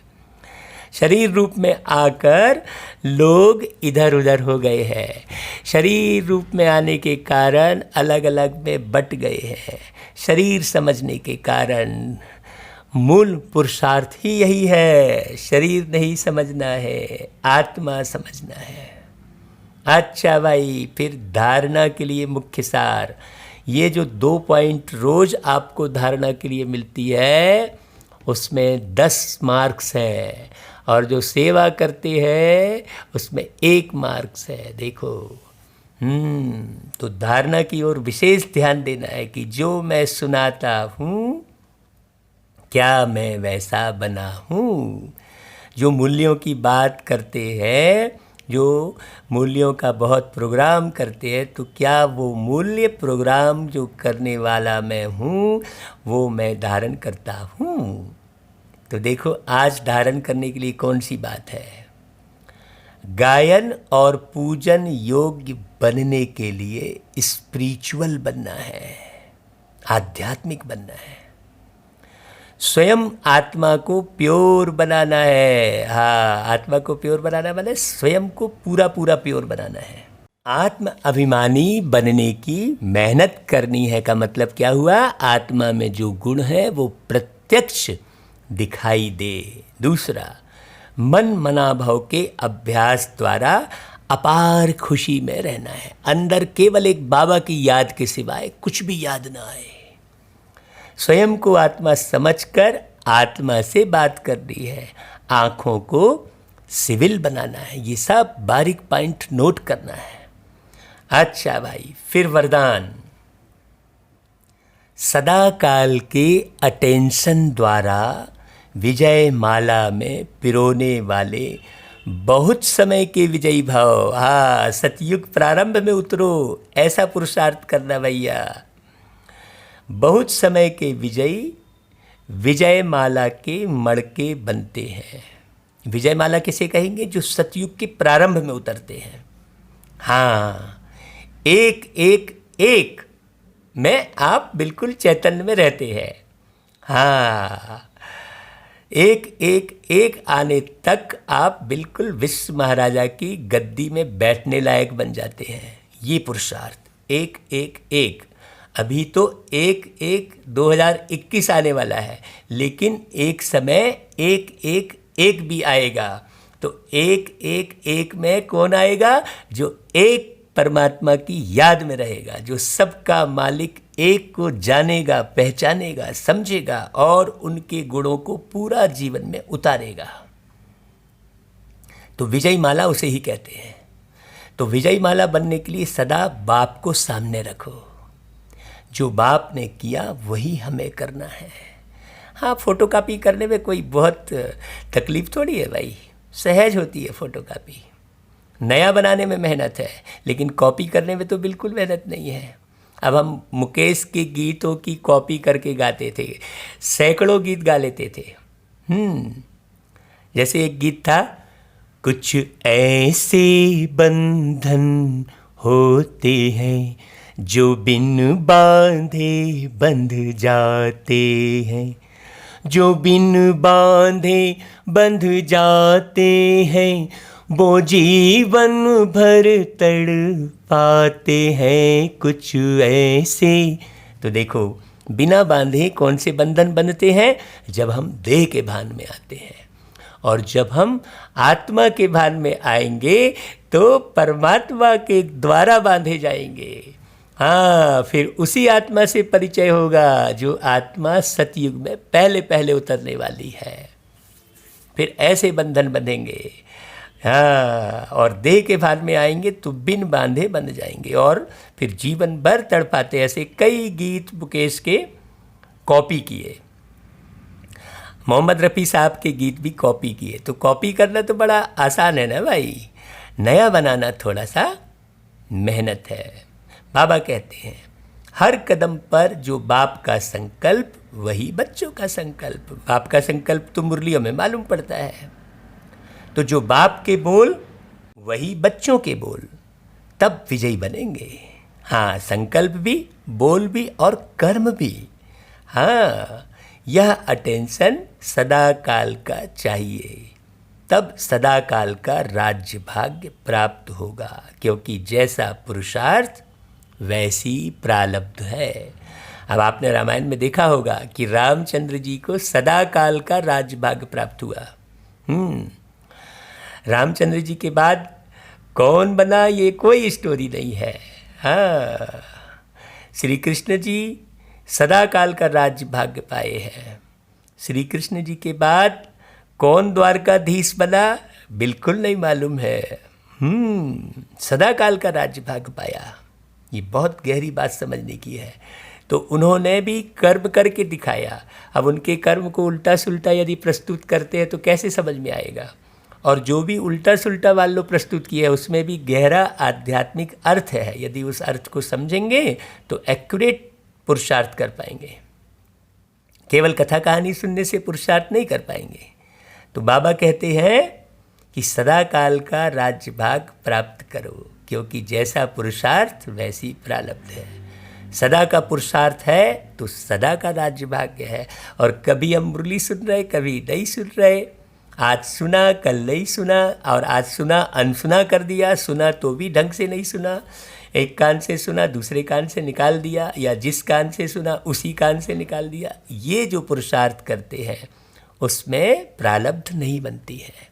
शरीर रूप में आकर लोग इधर उधर हो गए हैं। शरीर रूप में आने के कारण अलग अलग में बट गए हैं। शरीर समझने के कारण मूल पुरुषार्थ ही यही है। शरीर नहीं समझना है, आत्मा समझना है। अच्छा भाई, फिर धारणा के लिए मुख्य सार, ये जो 2 पॉइंट रोज आपको धारणा के लिए मिलती है उसमें 10 मार्क्स हैं, और जो सेवा करते हैं उसमें 1 मार्क्स है। देखो, तो धारणा की ओर विशेष ध्यान देना है कि जो मैं सुनाता हूँ क्या मैं वैसा बना हूँ। जो मूल्यों की बात करते हैं, जो मूल्यों का बहुत प्रोग्राम करते हैं, तो क्या वो मूल्य प्रोग्राम जो करने वाला मैं हूँ वो मैं धारण करता हूँ। तो देखो, आज धारण करने के लिए कौन सी बात है। गायन और पूजन योग्य बनने के लिए स्पिरिचुअल बनना है, आध्यात्मिक बनना है। स्वयं आत्मा को प्योर बनाना है। हाँ, आत्मा को प्योर बनाना माने स्वयं को पूरा पूरा प्योर बनाना है। आत्म अभिमानी बनने की मेहनत करनी है का मतलब क्या हुआ? आत्मा में जो गुण है वो प्रत्यक्ष दिखाई दे। दूसरा, मन मनाभाव के अभ्यास द्वारा अपार खुशी में रहना है। अंदर केवल एक बाबा की याद के सिवाय कुछ भी याद ना आए। स्वयं को आत्मा समझकर आत्मा से बात करनी है। आँखों को सिविल बनाना है। ये सब बारीक पॉइंट नोट करना है। अच्छा भाई, फिर वरदान, सदा काल के अटेंशन द्वारा विजय माला में पिरोने वाले बहुत समय के विजयी भाव। हाँ, सतयुग प्रारंभ में उतरो, ऐसा पुरुषार्थ करना भैया। बहुत समय के विजयी विजय माला के मड़के बनते हैं। विजय माला किसे कहेंगे? जो सतयुग के प्रारंभ में उतरते हैं। हाँ, एक एक एक में आप बिल्कुल चैतन्य में रहते हैं। हाँ, एक एक एक आने तक आप बिल्कुल विश्व महाराजा की गद्दी में बैठने लायक बन जाते हैं। ये पुरुषार्थ एक एक एक। अभी तो 1/1/2021 आने वाला है, लेकिन एक समय 1/1/1 भी आएगा। तो 1/1/1 में कौन आएगा? जो एक परमात्मा की याद में रहेगा, जो सबका मालिक एक को जानेगा, पहचानेगा, समझेगा और उनके गुणों को पूरा जीवन में उतारेगा। तो विजय माला उसे ही कहते हैं। तो विजय माला बनने के लिए सदा बाप को सामने रखो। जो बाप ने किया वही हमें करना है। हाँ, फोटोकॉपी करने में कोई बहुत तकलीफ थोड़ी है भाई, सहज होती है फोटोकॉपी। नया बनाने में मेहनत है, लेकिन कॉपी करने में तो बिल्कुल मेहनत नहीं है। अब हम मुकेश के गीतों की कॉपी करके गाते थे, सैकड़ों गीत गा लेते थे। जैसे एक गीत था, कुछ ऐसे बंधन होते हैं जो बिन बांधे बंध जाते हैं, जो बिन बांधे बंध जाते हैं, वो जीवन भर तड़ पाते हैं कुछ ऐसे। तो देखो, बिना बांधे कौन से बंधन बनते हैं? जब हम देह के भान में आते हैं, और जब हम आत्मा के भान में आएंगे तो परमात्मा के द्वारा बांधे जाएंगे। हाँ, फिर उसी आत्मा से परिचय होगा जो आत्मा सतयुग में पहले पहले उतरने वाली है। फिर ऐसे बंधन बंधेंगे, हाँ, और देह के भार में आएंगे तो बिन बांधे बंध जाएंगे और फिर जीवन भर तड़पाते। ऐसे कई गीत मुकेश के कॉपी किए, मोहम्मद रफ़ी साहब के गीत भी कॉपी किए। तो कॉपी करना तो बड़ा आसान है ना भाई, नया बनाना थोड़ा सा मेहनत है। बाबा कहते हैं हर कदम पर जो बाप का संकल्प वही बच्चों का संकल्प। बाप का संकल्प तो मुरलियों में मालूम पड़ता है। तो जो बाप के बोल वही बच्चों के बोल, तब विजयी बनेंगे। हाँ, संकल्प भी, बोल भी और कर्म भी। हाँ, यह अटेंशन सदा काल का चाहिए, तब सदा काल का राज्य भाग्य प्राप्त होगा। क्योंकि जैसा पुरुषार्थ वैसी प्रारब्ध है। अब आपने रामायण में देखा होगा कि रामचंद्र जी को सदा काल का राज्य भाग्य प्राप्त हुआ। रामचंद्र जी के बाद कौन बना ये कोई स्टोरी नहीं है। हाँ, श्री कृष्ण जी सदा काल का राज्य भाग्य पाए हैं। श्री कृष्ण जी के बाद कौन द्वारकाधीश बना बिल्कुल नहीं मालूम है। सदा काल का राज्य भाग्य पाया। ये बहुत गहरी बात समझने की है। तो उन्होंने भी कर्म करके दिखाया। अब उनके कर्म को उल्टा सुल्टा यदि प्रस्तुत करते हैं तो कैसे समझ में आएगा। और जो भी उल्टा सुल्टा वालों प्रस्तुत किया है उसमें भी गहरा आध्यात्मिक अर्थ है। यदि उस अर्थ को समझेंगे तो एक्यूरेट पुरुषार्थ कर पाएंगे। केवल कथा कहानी सुनने से पुरुषार्थ नहीं कर पाएंगे। तो बाबा कहते हैं कि सदा काल का राज्य भाग प्राप्त करो, क्योंकि जैसा पुरुषार्थ वैसी प्रारब्ध है। सदा का पुरुषार्थ है तो सदा का राज्य भाग्य है। और कभी हम मुरली सुन रहे, कभी नहीं सुन रहे। आज सुना, कल नहीं सुना, और आज सुना अनसुना कर दिया। सुना तो भी ढंग से नहीं सुना, एक कान से सुना दूसरे कान से निकाल दिया, या जिस कान से सुना उसी कान से निकाल दिया। ये जो पुरुषार्थ करते हैं उसमें प्रारब्ध नहीं बनती है।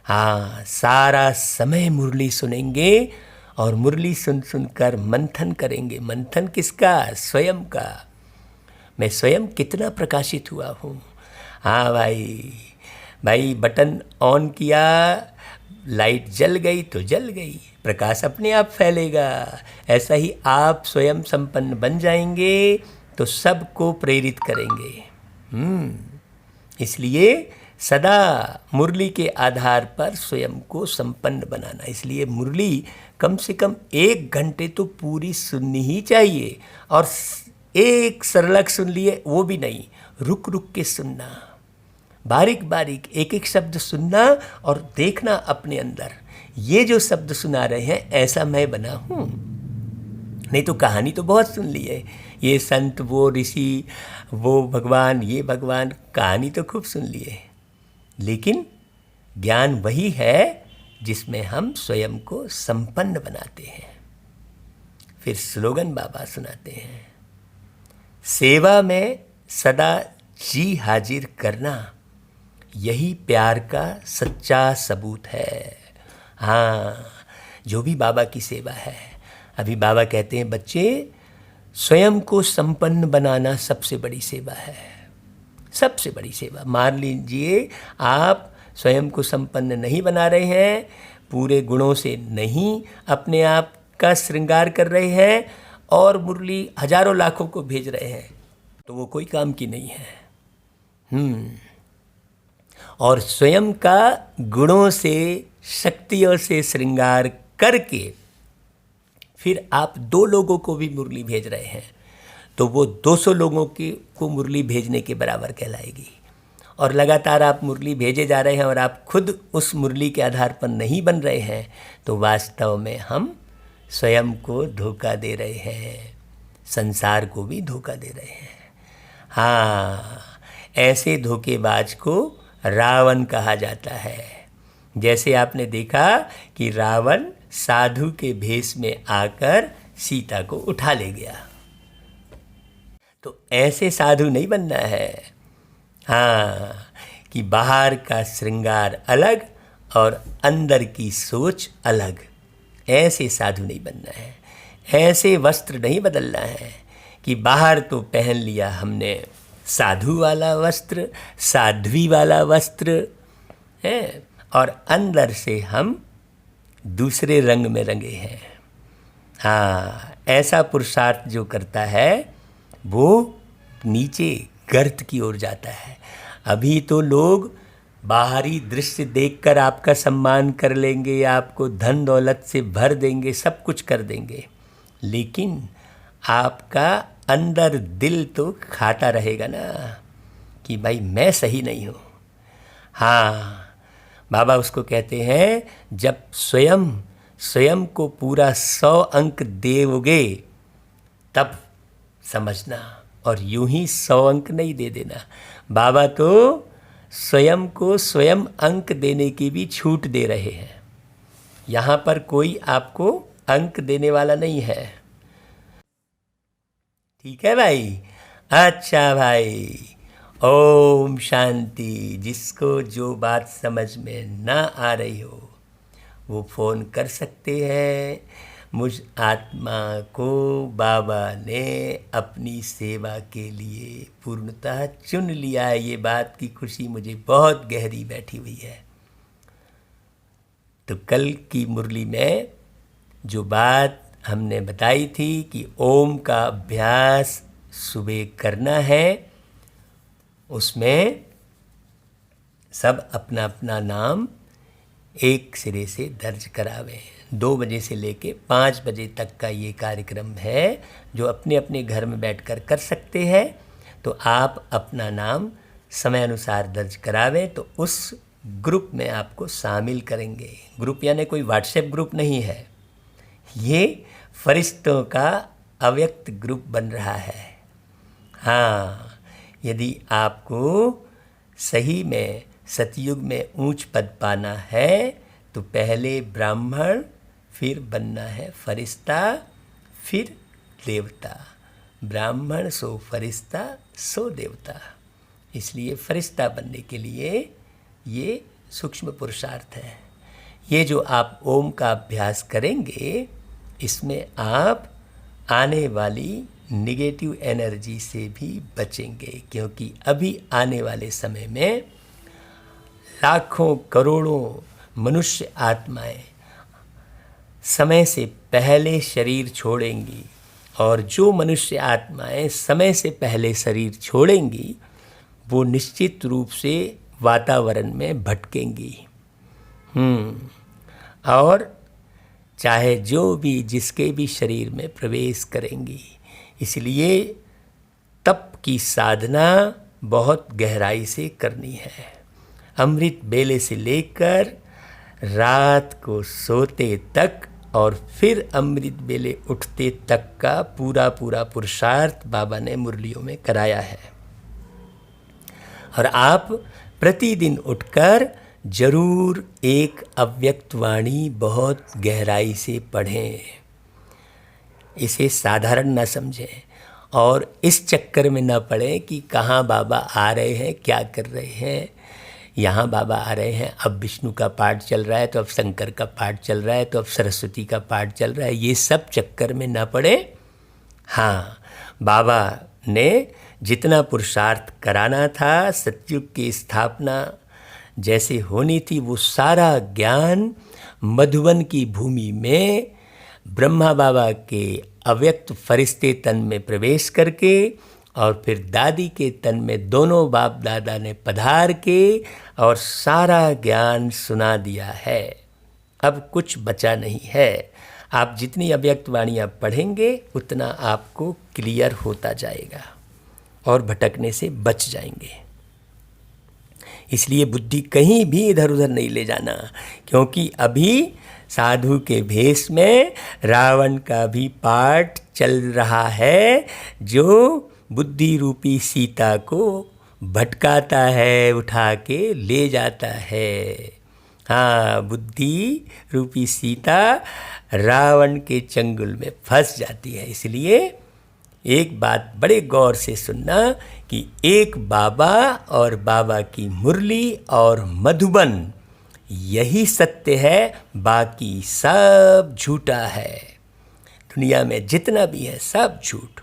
हाँ, सारा समय मुरली सुनेंगे और मुरली सुन सुनकर मंथन करेंगे। मंथन किसका? स्वयं का। मैं स्वयं कितना प्रकाशित हुआ हूँ। हाँ भाई बटन ऑन किया, लाइट जल गई तो जल गई, प्रकाश अपने आप फैलेगा। ऐसा ही आप स्वयं संपन्न बन जाएंगे तो सबको प्रेरित करेंगे। इसलिए सदा मुरली के आधार पर स्वयं को संपन्न बनाना। इसलिए मुरली कम से कम 1 घंटे तो पूरी सुननी ही चाहिए। और एक सरलग सुन लिए वो भी नहीं, रुक रुक के सुनना, बारीक बारीक एक एक शब्द सुनना और देखना अपने अंदर, ये जो शब्द सुना रहे हैं ऐसा मैं बना हूँ। नहीं तो कहानी तो बहुत सुन ली है, ये संत, वो ऋषि, वो भगवान, ये भगवान, कहानी तो खूब सुन लिए। लेकिन ज्ञान वही है जिसमें हम स्वयं को संपन्न बनाते हैं। फिर स्लोगन बाबा सुनाते हैं, सेवा में सदा जी हाजिर करना, यही प्यार का सच्चा सबूत है। हाँ, जो भी बाबा की सेवा है। अभी बाबा कहते हैं बच्चे, स्वयं को संपन्न बनाना सबसे बड़ी सेवा है, सबसे बड़ी सेवा। मान लीजिए आप स्वयं को संपन्न नहीं बना रहे हैं, पूरे गुणों से नहीं अपने आप का श्रृंगार कर रहे हैं और मुरली हजारों लाखों को भेज रहे हैं, तो वो कोई काम की नहीं है। और स्वयं का गुणों से, शक्तियों से श्रृंगार करके फिर आप 2 लोगों को भी मुरली भेज रहे हैं, तो वो 200 लोगों को मुरली भेजने के बराबर कहलाएगी। और लगातार आप मुरली भेजे जा रहे हैं और आप खुद उस मुरली के आधार पर नहीं बन रहे हैं, तो वास्तव में हम स्वयं को धोखा दे रहे हैं, संसार को भी धोखा दे रहे हैं। हाँ, ऐसे धोखेबाज को रावण कहा जाता है। जैसे आपने देखा कि रावण साधु के भेष में आकर सीता को उठा ले गया, तो ऐसे साधु नहीं बनना है। हाँ, कि बाहर का श्रृंगार अलग और अंदर की सोच अलग, ऐसे साधु नहीं बनना है। ऐसे वस्त्र नहीं बदलना है कि बाहर तो पहन लिया हमने साधु वाला वस्त्र, साध्वी वाला वस्त्र है, और अंदर से हम दूसरे रंग में रंगे हैं। हाँ, ऐसा पुरुषार्थ जो करता है वो नीचे गर्त की ओर जाता है। अभी तो लोग बाहरी दृश्य देखकर आपका सम्मान कर लेंगे, आपको धन दौलत से भर देंगे, सब कुछ कर देंगे, लेकिन आपका अंदर दिल तो खाता रहेगा ना कि भाई मैं सही नहीं हूँ। हाँ, बाबा उसको कहते हैं जब स्वयं को पूरा 100 अंक दोगे तब समझना, और यूं ही 100 अंक नहीं दे देना। बाबा तो स्वयं को स्वयं अंक देने की भी छूट दे रहे हैं। यहाँ पर कोई आपको अंक देने वाला नहीं है। ठीक है भाई? अच्छा भाई, ओम शांति। जिसको जो बात समझ में ना आ रही हो वो फ़ोन कर सकते हैं। मुझ आत्मा को बाबा ने अपनी सेवा के लिए पूर्णतः चुन लिया है। ये बात की खुशी मुझे बहुत गहरी बैठी हुई है। तो कल की मुरली में जो बात हमने बताई थी कि ओम का अभ्यास सुबह करना है, उसमें सब अपना अपना नाम एक सिरे से दर्ज करावें। 2 बजे से लेके 5 बजे तक का ये कार्यक्रम है जो अपने अपने घर में बैठकर कर सकते हैं। तो आप अपना नाम समय अनुसार दर्ज करावें तो उस ग्रुप में आपको शामिल करेंगे। ग्रुप यानी कोई व्हाट्सएप ग्रुप नहीं है, ये फरिश्तों का अव्यक्त ग्रुप बन रहा है। हाँ, यदि आपको सही में सतयुग में ऊंच पद पाना है तो पहले ब्राह्मण, फिर बनना है फरिश्ता, फिर देवता। ब्राह्मण सो फरिश्ता सो देवता। इसलिए फरिश्ता बनने के लिए ये सूक्ष्म पुरुषार्थ है। ये जो आप ओम का अभ्यास करेंगे, इसमें आप आने वाली निगेटिव एनर्जी से भी बचेंगे, क्योंकि अभी आने वाले समय में लाखों करोड़ों मनुष्य आत्माएं समय से पहले शरीर छोड़ेंगी, और जो मनुष्य आत्माएं समय से पहले शरीर छोड़ेंगी वो निश्चित रूप से वातावरण में भटकेंगी। और चाहे जो भी जिसके भी शरीर में प्रवेश करेंगी। इसलिए तप की साधना बहुत गहराई से करनी है। अमृत बेले से लेकर रात को सोते तक और फिर अमृत बेले उठते तक का पूरा पूरा पुरुषार्थ बाबा ने मुरलियों में कराया है। और आप प्रतिदिन उठकर जरूर एक अव्यक्त वाणी बहुत गहराई से पढ़ें। इसे साधारण ना समझें और इस चक्कर में ना पड़ें कि कहाँ बाबा आ रहे हैं, क्या कर रहे हैं। यहाँ बाबा आ रहे हैं, अब विष्णु का पाठ चल रहा है, तो अब शंकर का पाठ चल रहा है, तो अब सरस्वती का पाठ चल रहा है। ये सब चक्कर में ना पड़े। हाँ, बाबा ने जितना पुरुषार्थ कराना था, सतयुग की स्थापना जैसे होनी थी, वो सारा ज्ञान मधुबन की भूमि में ब्रह्मा बाबा के अव्यक्त फरिश्ते तन में प्रवेश करके और फिर दादी के तन में दोनों बाप दादा ने पधार के और सारा ज्ञान सुना दिया है। अब कुछ बचा नहीं है। आप जितनी अव्यक्त वाणियाँ पढ़ेंगे उतना आपको क्लियर होता जाएगा और भटकने से बच जाएंगे। इसलिए बुद्धि कहीं भी इधर उधर नहीं ले जाना, क्योंकि अभी साधु के भेष में रावण का भी पाठ चल रहा है, जो बुद्धि रूपी सीता को भटकाता है, उठा के ले जाता है। हाँ, बुद्धि रूपी सीता रावण के चंगुल में फंस जाती है। इसलिए एक बात बड़े गौर से सुनना कि एक बाबा और बाबा की मुरली और मधुबन, यही सत्य है, बाकी सब झूठा है। तो दुनिया में जितना भी है सब झूठ।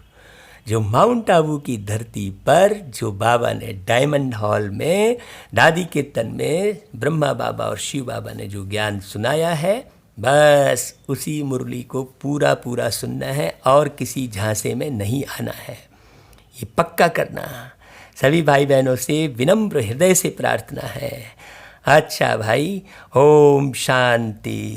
जो माउंट आबू की धरती पर जो बाबा ने डायमंड हॉल में दादी कीर्तन में ब्रह्मा बाबा और शिव बाबा ने जो ज्ञान सुनाया है, बस उसी मुरली को पूरा पूरा सुनना है और किसी झांसे में नहीं आना है। ये पक्का करना सभी भाई बहनों से विनम्र हृदय से प्रार्थना है। अच्छा भाई, ओम शांति।